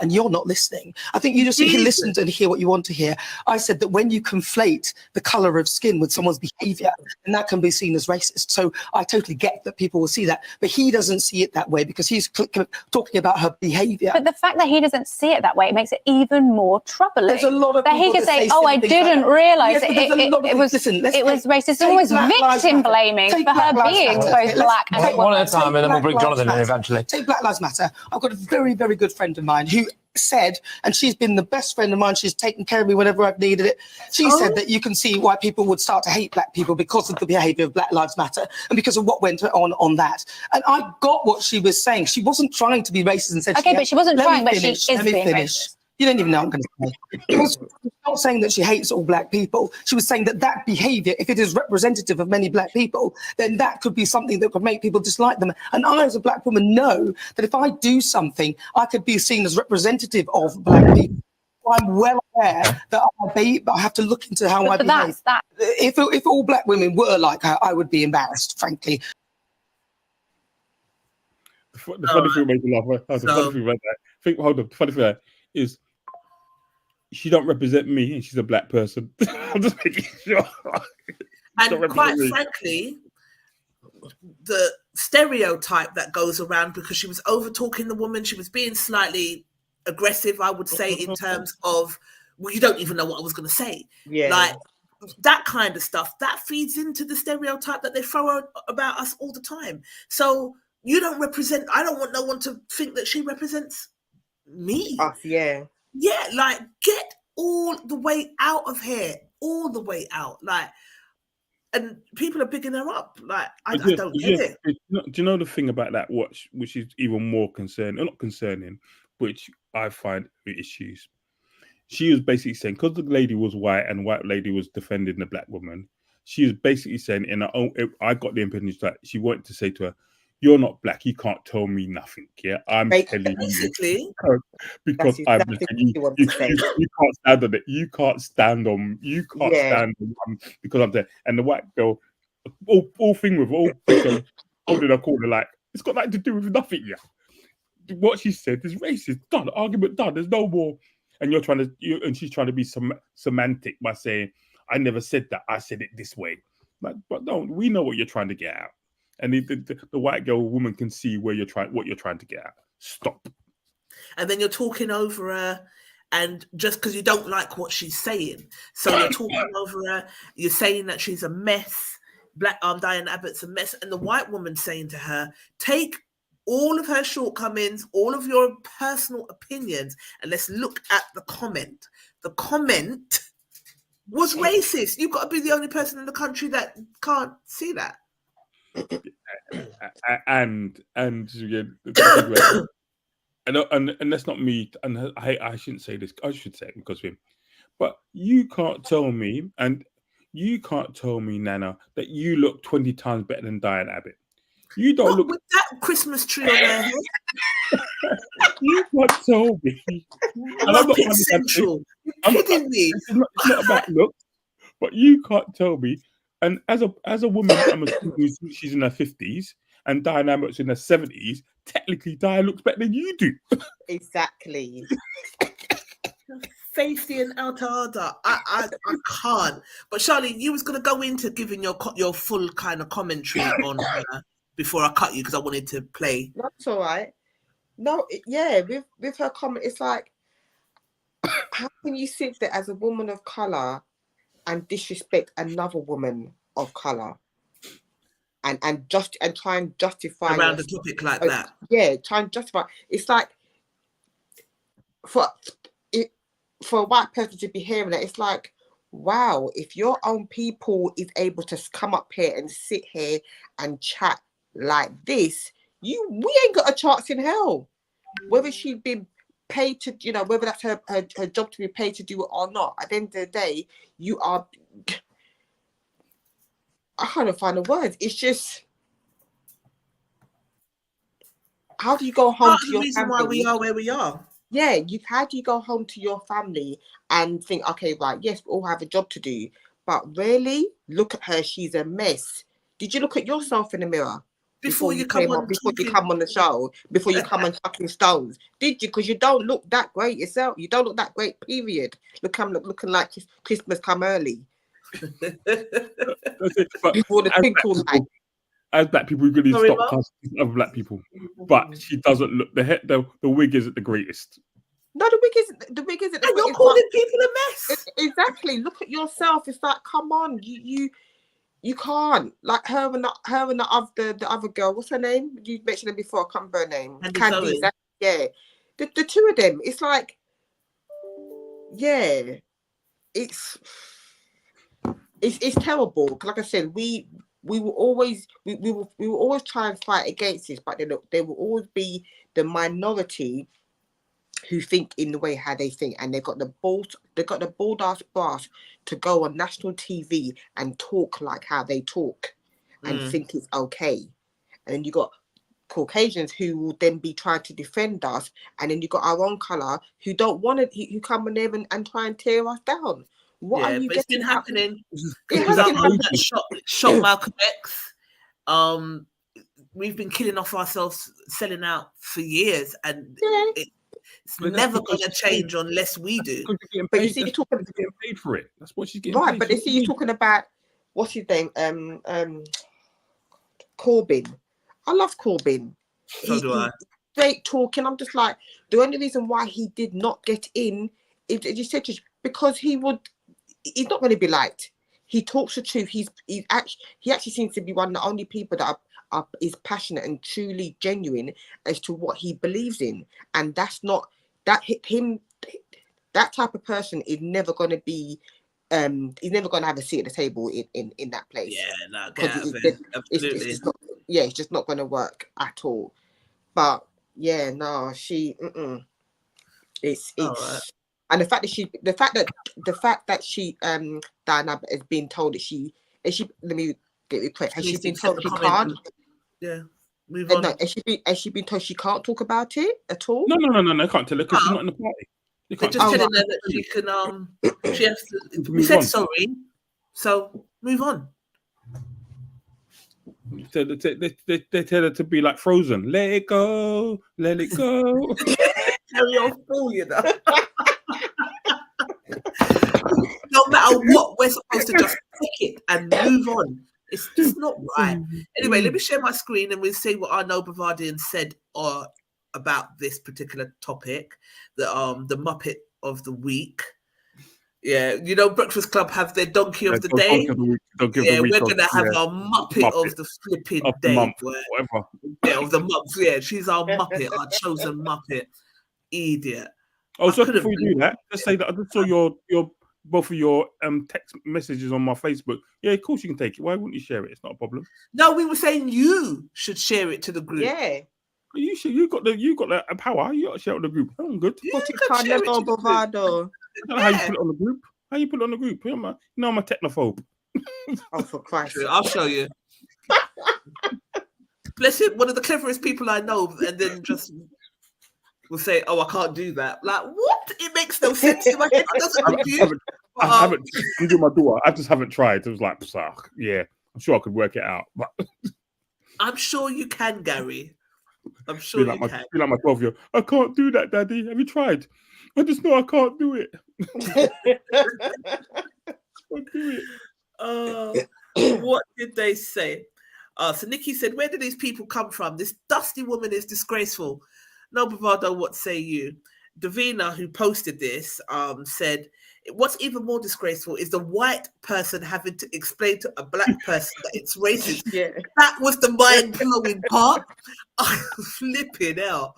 And you're not listening. I think you just need to listen and hear what you want to hear. I said that when you conflate the colour of skin with someone's behaviour, and that can be seen as racist. So I totally get that people will see that, but he doesn't see it that way because he's talking about her behaviour. But the fact that he doesn't see it that way, it makes it even more troubling. There's a lot of that he could say, "Oh, I didn't realise it was racist." It's always victim blaming for her being both black and white. and then we'll bring Jonathan in eventually. Take Black Lives Matter. I've got a very, very good friend of mine who said, and she's been the best friend of mine, she's taken care of me whenever I've needed it. She said that you can see why people would start to hate black people because of the behaviour of Black Lives Matter and because of what went on that. And I got what she was saying. She wasn't trying to be racist and said, okay, but she wasn't trying, but she is being racist. You don't even know what I'm going to say. She's not saying that she hates all black people. She was saying that behaviour, if it is representative of many black people, then that could be something that could make people dislike them. And I, as a black woman, know that if I do something, I could be seen as representative of black people. I'm well aware that I have to look into how I behave. If all black women were like her, I would be embarrassed, frankly. The funny thing makes me laugh. The funny thing about that. Hold on. The funny thing is, she don't represent me, and she's a black person. I'm just making sure. And quite frankly, the stereotype that goes around, because she was over talking the woman, she was being slightly aggressive, I would say, in terms of, well, you don't even know what I was going to say. Yeah. Like that kind of stuff, that feeds into the stereotype that they throw about us all the time. So you don't represent, I don't want no one to think that she represents me. Us, yeah. Yeah, like get all the way out of here, all the way out. Like, and people are picking her up. Like, I don't get it. Do you know the thing about that watch, which is even more concerning, or not concerning, which I find issues? She was basically saying, because the lady was white and white lady was defending the black woman, she was basically saying, I got the impression that she wanted to say to her, "You're not black. You can't tell me nothing." Yeah, I'm telling you because I'm you can't stand on it. You can't stand on. You can't stand on because I'm there. And the white girl, all thing with all holding her corner like it's got nothing to do with nothing. Yeah, what she said is racist. Done. Argument done. There's no more. And you're trying to, and she's trying to be semantic by saying, "I never said that. I said it this way." But no, we know what you're trying to get out. And the white girl woman can see what you're trying to get at. Stop. And then you're talking over her, and just because you don't like what she's saying, so you're talking over her. You're saying that she's a mess. Dianne Abbott's a mess, and the white woman saying to her, "Take all of her shortcomings, all of your personal opinions, and let's look at the comment." The comment was racist. You've got to be the only person in the country that can't see that. And that's not me. And I shouldn't say this. I should say it because of him. But you can't tell me, Nana, that you look 20 times better than Dianne Abbott. You don't look with that Christmas tree on her head. You can't tell me. I'm not central. You're kidding me. It's not about looks, but you can't tell me. And as a woman, I'm assuming she's in her 50s, and Dianne Abbott's in her 70s. Technically, Dianne looks better than you do. Exactly. Safety and Altarda. I can't. But Charlene, you was going to go into giving your full kind of commentary on her before I cut you because I wanted to play. That's all right. No, yeah, with her comment, it's like, how can you sit there as a woman of colour and disrespect another woman of colour, and try and justify around a topic like that? Yeah, try and justify. It's like for a white person to be hearing it, it's like, wow, if your own people is able to come up here and sit here and chat like this, we ain't got a chance in hell. Whether she'd been paid to, whether that's her job to be paid to do it or not, at the end of the day, you are, I can't find the words. It's just, how do you go home to your family? Part of the reason why we are where we are. Yeah, how do you go home to your family and think, okay, right, yes, we all have a job to do, but really, look at her, she's a mess. Did you look at yourself in the mirror? Before you come on the show, before you come on fucking stones, did you? Because you don't look that great yourself. You don't look that great. Period. Looking like Christmas come early. Before the twinkle light. As black people, we're going to stop casting other black people. But she doesn't look. The wig isn't the greatest. No, the wig isn't. The wig isn't. And you're calling people a mess. Exactly. Look at yourself. It's like, come on, you. You can't, like her and the other girl. What's her name? You mentioned her before. I can't remember her name. Candice. Yeah, the two of them. It's like, yeah, it's terrible. Like I said, we will always try and fight against this, but there will always be the minority who think in the way how they think, and they've got the bald ass brass to go on national TV and talk like how they talk and think it's okay. And then you got Caucasians who will then be trying to defend us, and then you got our own colour who don't want to, who come in there and try and tear us down. What are you but it's been happening. It has been happening. Shot Malcolm X. We've been killing off ourselves, selling out for years, and it's never going to change unless we do. But you see, you're talking getting paid for it. That's what she's getting right. paid But for. you see, you're talking about what's his name? Corbyn. I love Corbyn. So do I. Straight talking. I'm just like, the only reason why he did not get in is, as you said, because he's not going to be liked. He talks the truth. He actually seems to be one of the only people that is passionate and truly genuine as to what he believes in, and that type of person is never going to be. He's never going to have a seat at the table in that place. Yeah, no, get out of it. Absolutely. It's just not going to work at all. But yeah, no, it's right. And the fact that she Dianne Abbott has been told that let me get it correct. Has she been told she can't? Yeah. Move on. No, has she been told she can't talk about it at all? No, I can't tell her because she's not in the party. They're just telling her that she can. She has to. We said sorry, so move on. They tell her to be like Frozen. Let it go. Let it go. Carry on, fool, you know. No matter what, we're supposed to just take it and move on. It's just not right. Anyway, let me share my screen and we'll see what our Noble Vardian said about this particular topic, the Muppet of the week. Yeah, you know, Breakfast Club have their donkey of the day. We're gonna have our Muppet of the flipping of day, month, whatever. Yeah, of the month. Yeah, she's our Muppet, our chosen Muppet. Idiot. Oh, so before you do that, just say that I just saw your both of your text messages on my Facebook. Yeah, of course you can take it. Why wouldn't you share it? It's not a problem. No, we were saying you should share it to the group. Yeah. You should. You got the power. You got to share it on the group. I'm good. Yeah, I don't know how you put it on the group. How you put it on the group? I'm a technophobe. Oh, for Christ's sake. I'll show you. Bless him, one of the cleverest people I know, and then just will say, "Oh, I can't do that." Like, what? It makes no sense in my head. It doesn't compute. I haven't. I'm doing my door. I just haven't tried. It was like, yeah, I'm sure I could work it out, but I'm sure you can, Gary. I'm sure you can. Be like my 12-year-old. I can't do that, Daddy. Have you tried? I just know I can't do it. What did they say? So Nikki said, "Where do these people come from? This dusty woman is disgraceful." No, Bravado, what say you? Davina, who posted this, said, "What's even more disgraceful is the white person having to explain to a black person that it's racist." Yeah. That was the mind-blowing part. Flipping hell.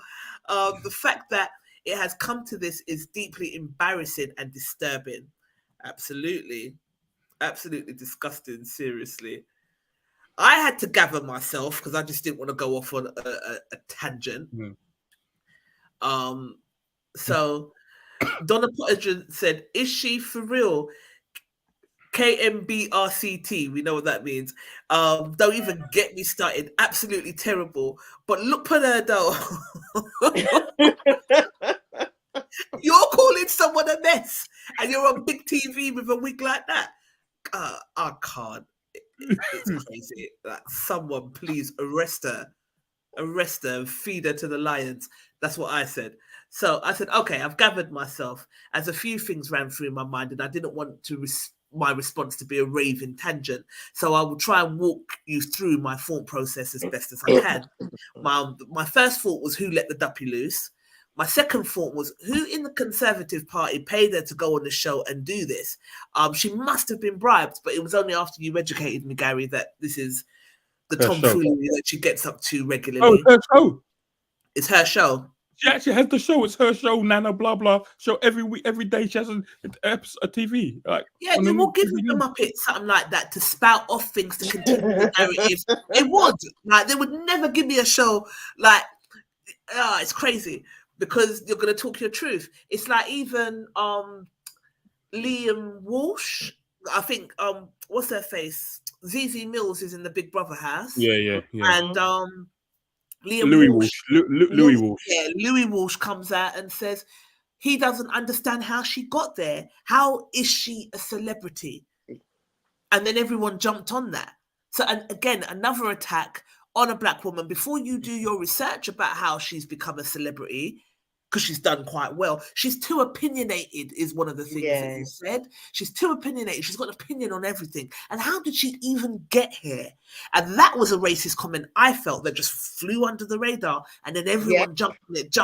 The fact that it has come to this is deeply embarrassing and disturbing. Absolutely. Absolutely disgusting, seriously. I had to gather myself because I just didn't want to go off on a tangent. So Donna Potter said, "Is she for real? KMBRCT, we know what that means. Don't even get me started. Absolutely terrible. But look at her though. You're calling someone a mess and you're on big TV with a wig like that. I can't. It's crazy. Like, someone please arrest her and feed her to the lions." That's what I said. So I said, okay, I've gathered myself as a few things ran through my mind and I didn't want to my response to be a raving tangent. So I will try and walk you through my thought process as best as I can. My first thought was, who let the duppy loose? My second thought was, who in the Conservative Party paid her to go on the show and do this? She must have been bribed, but it was only after you educated me, Gary, that this is the tomfoolery that she gets up to regularly. Oh, her show. It's her show. She actually has the show. It's her show, Nana blah blah show every week, every day. She has a TV. Like, yeah, they will give the Muppets something like that to spout off things to continue the narrative. It would, like, they would never give me a show like, it's crazy because you're going to talk your truth. It's like even Liam Walsh. I think what's her face? Zizi Mills is in the Big Brother house. Yeah. And Louis Walsh. Louis Walsh. Yeah, Louis Walsh comes out and says he doesn't understand how she got there. How is she a celebrity? And then everyone jumped on that. So, and again, another attack on a black woman. Before you do your research about how she's become a celebrity, because she's done quite well, she's too opinionated is one of the things that you said. She's too opinionated. She's got an opinion on everything. And how did she even get here? And that was a racist comment I felt that just flew under the radar. And then everyone jumped on it.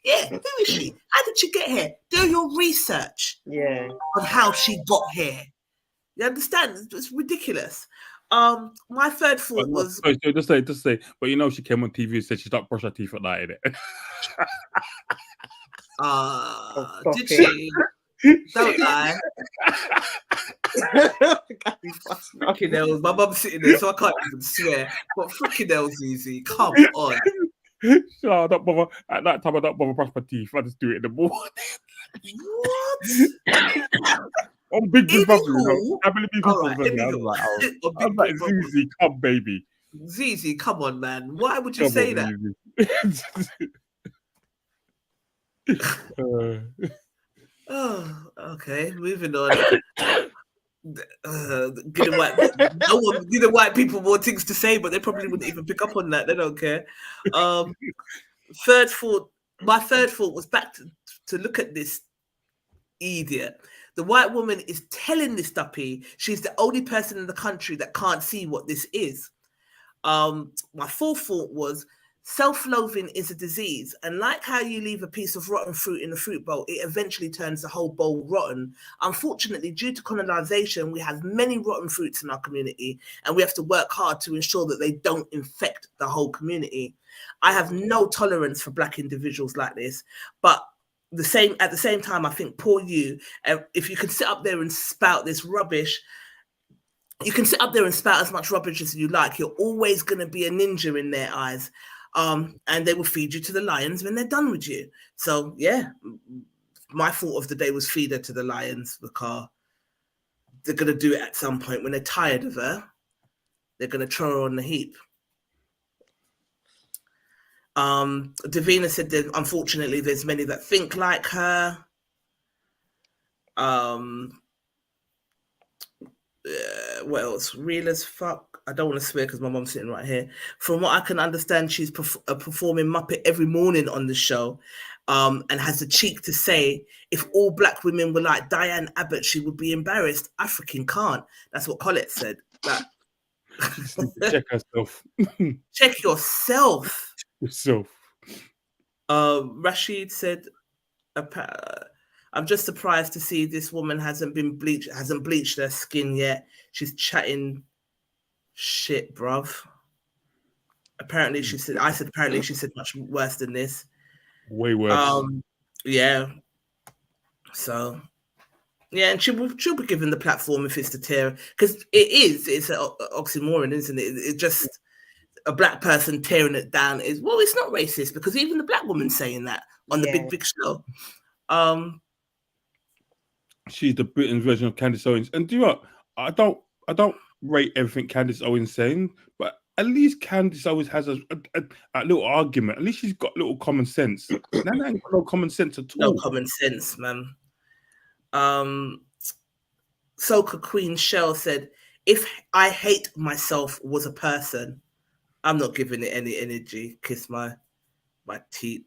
Yeah, who is she? How did she get here? Do your research on how she got here. You understand? It's ridiculous. My third thought was just say, but you know, she came on TV and said she stopped brushing her teeth at night, innit? Did she? Don't lie. Freaking hell, my mum's sitting there, so I can't even swear. But freaking hell, Zizi, come on. So I don't bother at that time. I don't bother brush my teeth. I just do it in the morning. What? On Big Brother, you know. I believe people I was like, Zizi, come, baby. Zizi, come on, man. Why would you say that? Oh, okay. Moving on. Giving white people more things to say, but they probably wouldn't even pick up on that. They don't care. My third thought was back to look at this idiot. The white woman is telling this duppy she's the only person in the country that can't see what this is. My fourth thought was self-loathing is a disease. And like how you leave a piece of rotten fruit in a fruit bowl, it eventually turns the whole bowl rotten. Unfortunately, due to colonization, we have many rotten fruits in our community, and we have to work hard to ensure that they don't infect the whole community. I have no tolerance for black individuals like this, but at the same time, I think poor you. If you can sit up there and spout this rubbish, you can sit up there and spout as much rubbish as you like. You're always going to be a ninja in their eyes, and they will feed you to the lions when they're done with you. So yeah, my thought of the day was feed her to the lions, because they're going to do it at some point when they're tired of her. They're going to throw her on the heap. Davina said that unfortunately there's many that think like her. What else? Real as fuck. I don't want to swear because my mom's sitting right here. From what I can understand, she's performing Muppet every morning on the show, and has the cheek to say, if all black women were like Dianne Abbott, she would be embarrassed. I freaking can't. That's what Colette said. Like, check herself. Check yourself. Rashid said, I'm just surprised to see this woman hasn't bleached her skin yet. She's chatting shit, bruv. Apparently she said much worse than this. Way worse. Yeah. So yeah, and she'll be given the platform if it's to tear, because it's an oxymoron, isn't it? It's just a black person tearing it down it's not racist, because even the black woman's saying that on the big show. She's the British version of Candace Owens, and do you know what? I don't rate everything Candace Owens saying, but at least Candace Owens has a little argument. At least she's got little common sense. Nana ain't got no common sense at all. No common sense, man. Soca Queen Shell said, if I hate myself was a person, I'm not giving it any energy. Kiss my teeth.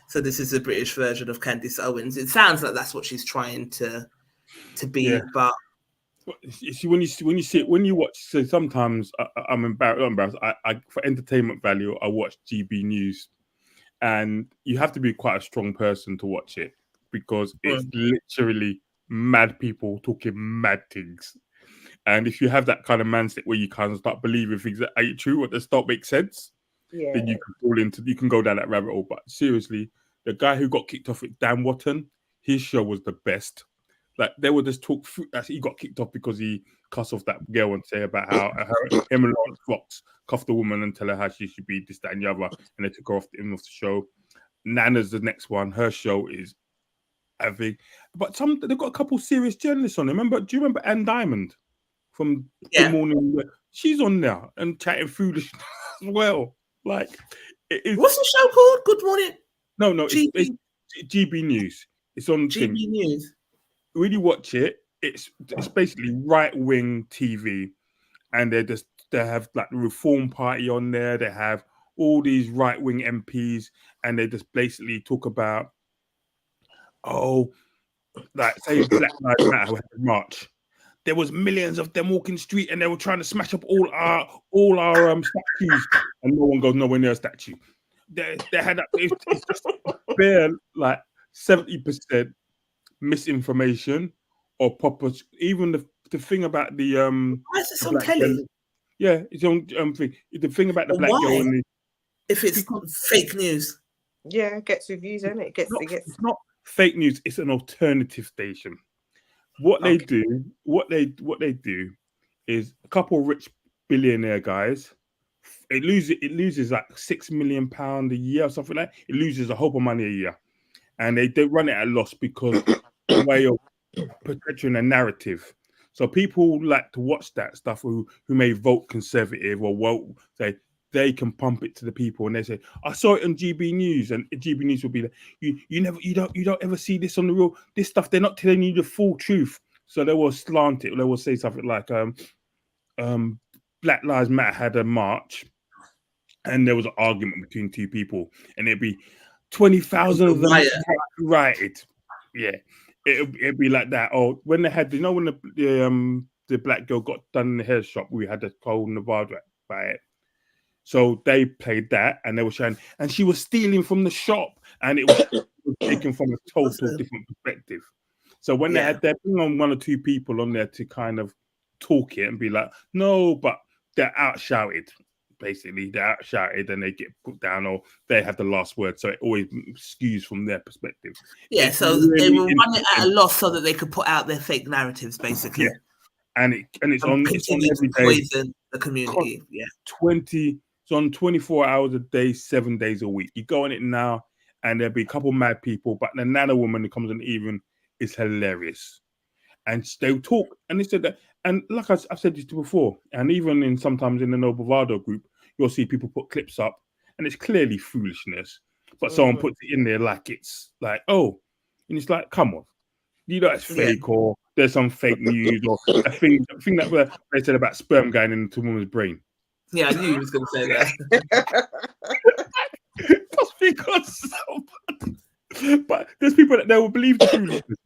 So this is a British version of Candace Owens. It sounds like that's what she's trying to be, but When you watch, so sometimes I'm embarrassed. I for entertainment value, I watch GB News, and you have to be quite a strong person to watch it because it's literally mad people talking mad things. And if you have that kind of mindset where you kind of start believing things that ain't true or that don't make sense, then you can go down that rabbit hole. But seriously, the guy who got kicked off with Dan Watton, his show was the best. Like they would just talk through. Actually, he got kicked off because he cussed off that girl and say about how him and Lawrence Fox cuffed the woman and tell her how she should be this, that, and the other, and they took her off the show. Nana's the next one. Her show is, I think, but they've got a couple serious journalists on. Do you remember Anne Diamond from Good Morning? She's on now and chatting foolish as well. Like, what's the show called? Good Morning. No, it's GB News. It's on GB News. Really watch it. It's basically right wing TV, and they have like the Reform Party on there. They have all these right wing MPs, and they just basically talk about, like say Black Lives Matter had a march. There was millions of them walking the street, and they were trying to smash up all our statues, and no one goes nowhere near a statue. They had it's just bare like 70% misinformation or proper. Even the thing about the why is this on telly? Yeah, it's on thing. The thing about the black girl and if it's fake news. Yeah, it gets reviews, and it gets. It's not fake news. It's an alternative station. What they do is a couple of rich billionaire guys. It loses like £6 million a year or something like that. It loses a whole bunch of money a year, and they run it at a loss because the way of protecting a narrative. So people like to watch that stuff who may vote conservative or vote say they can pump it to the people, and they say, I saw it on GB News, and GB News will be like, you don't ever see this on the real, this stuff, they're not telling you the full truth. So they will slant it. They will say something like Black Lives Matter had a march and there was an argument between two people, and it'd be 20,000 of them rioted. Yeah. It'd be like that. Or when they had, when the black girl got done in the hair shop, we had the whole Nevada by it. So they played that, and they were showing, and she was stealing from the shop, and it was taken from a total different perspective. So when they had, they bring on one or two people on there to kind of talk it and be like, no, but they're outshouted. Basically, they're outshouted and they get put down, or they have the last word. So it always skews from their perspective. Yeah, it's so really they will run it at a loss so that they could put out their fake narratives, basically. Yeah. And it's on every day. Poison the community. Yeah. It's on 24 hours a day, 7 days a week. You go on it now, and there'll be a couple mad people, but the Nana woman who comes on even is hilarious. And they'll talk, and they said that, and like I've said this before, and even sometimes in the No Bravado group, you'll see people put clips up, and it's clearly foolishness, but someone puts it in there like it's like, and it's like, come on, it's fake, or there's some fake news, or a thing that they said about sperm going into a woman's brain. Yeah, I knew he was going to say that. That's because but there's people that they will believe the foolishness.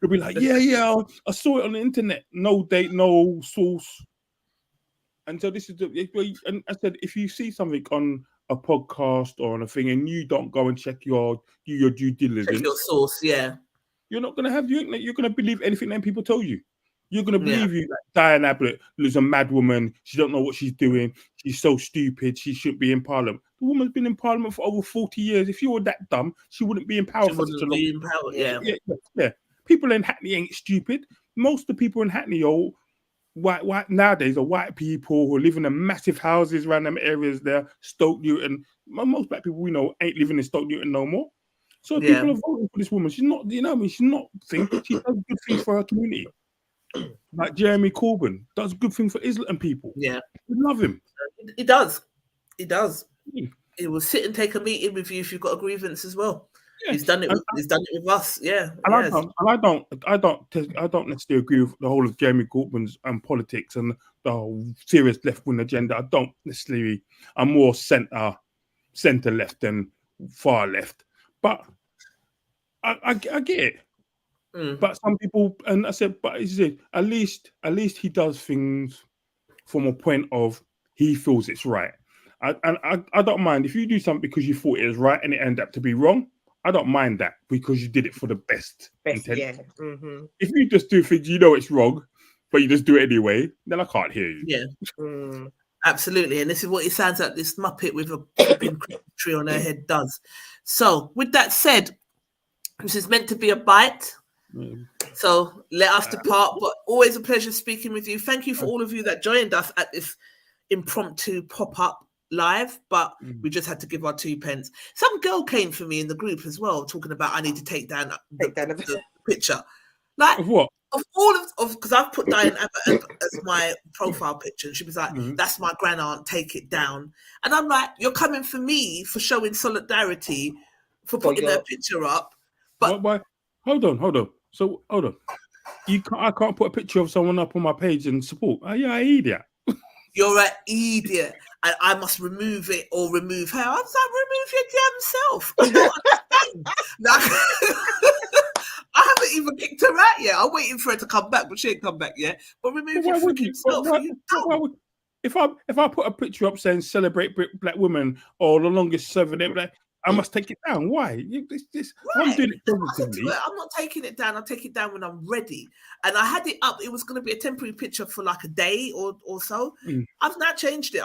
They'll be like, yeah, I saw it on the internet. No date, no source. And so this is and I said, if you see something on a podcast or on a thing and you don't go and check your due diligence, check your source, you're not gonna have you're gonna believe anything that people tell you. You're gonna believe you like Dianne Abbott is a mad woman. She don't know what she's doing. She's so stupid. She shouldn't be in parliament. The woman's been in parliament for over 40 years. If you were that dumb, she wouldn't be in power for such a long time. Yeah. People in Hackney ain't stupid. Most of the people in Hackney are white nowadays are white people who live in the massive houses around them areas there. Stoke Newton. Most black people we know ain't living in Stoke Newton no more. So people are voting for this woman. She's not, she's not thinking. She does good things for her community. Like Jeremy Corbyn does good things for Islam people. Yeah, we love him. He does. He will sit and take a meeting with you if you've got a grievance as well. Yeah. He's done it with us. Yeah, and I don't necessarily agree with the whole of Jeremy Corbyn's politics and the whole serious left-wing agenda. I don't necessarily. I'm more centre left than far left, but I get it. But some people, and I said, but is it at least he does things from a point of he feels it's right. I don't mind if you do something because you thought it was right and it ended up to be wrong. I don't mind that because you did it for the best intent. Yeah. Mm-hmm. If you just do things you know it's wrong, but you just do it anyway, then I can't hear you. Yeah, absolutely. And this is what it sounds like this Muppet with a flipping tree on her head does. So, with that said, this is meant to be a bite. So let us depart. But always a pleasure speaking with you. Thank you for all of you that joined us at this impromptu pop-up live, but we just had to give our 2 pence. Some girl came for me in the group as well, talking about I need to take down the picture. Like Of what? Of all of because I've put Dianne Abbott as my profile picture, and she was like, "That's my grand aunt. Take it down." And I'm like, "You're coming for me for showing solidarity for putting her picture up." But why? Hold on. So hold on. I can't put a picture of someone up on my page and support. Are you an idiot? You're an idiot. And I must remove it or remove her. I was like, remove your damn self. I don't understand. I haven't even kicked her out yet. I'm waiting for her to come back, but she ain't come back yet. But remove your freaking self. If I put a picture up saying celebrate black women or the longest serving black, I must take it down. Why? I'm doing it positively. I'm not taking it down. I'll take it down when I'm ready. And I had it up. It was going to be a temporary picture for like a day or so. I've now changed it.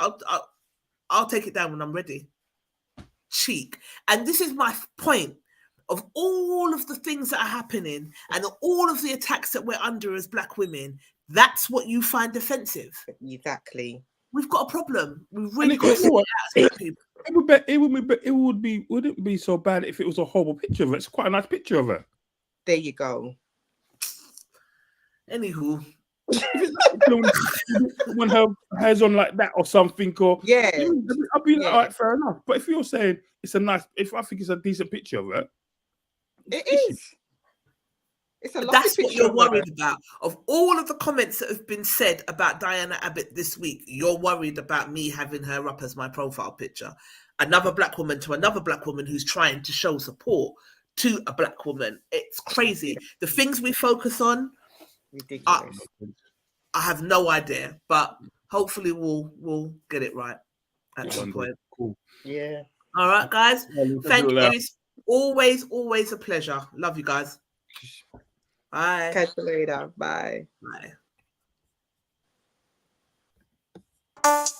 I'll take it down when I'm ready. Cheek. And this is my point of all of the things that are happening and all of the attacks that we're under as black women. That's what you find offensive. Exactly. We've got a problem. We've really got to sort it out as people. It wouldn't be so bad if it was a horrible picture of her. It's quite a nice picture of her. There you go. Anywho, when her hair's on like that or something, or I'll be like, all right, fair enough. But if you're saying it's a nice, if I think it's a decent picture of her, it is. It's a that's what you're worried about. Of all of the comments that have been said about Dianne Abbott this week, you're worried about me having her up as my profile picture. Another black woman to another black woman who's trying to show support to a black woman. It's crazy. The things we focus on, ridiculous. I have no idea, but hopefully we'll get it right at some point. Cool. Yeah. All right, guys. Thank you. It's always a pleasure. Love you guys. Bye. Catch you later. Bye. Bye.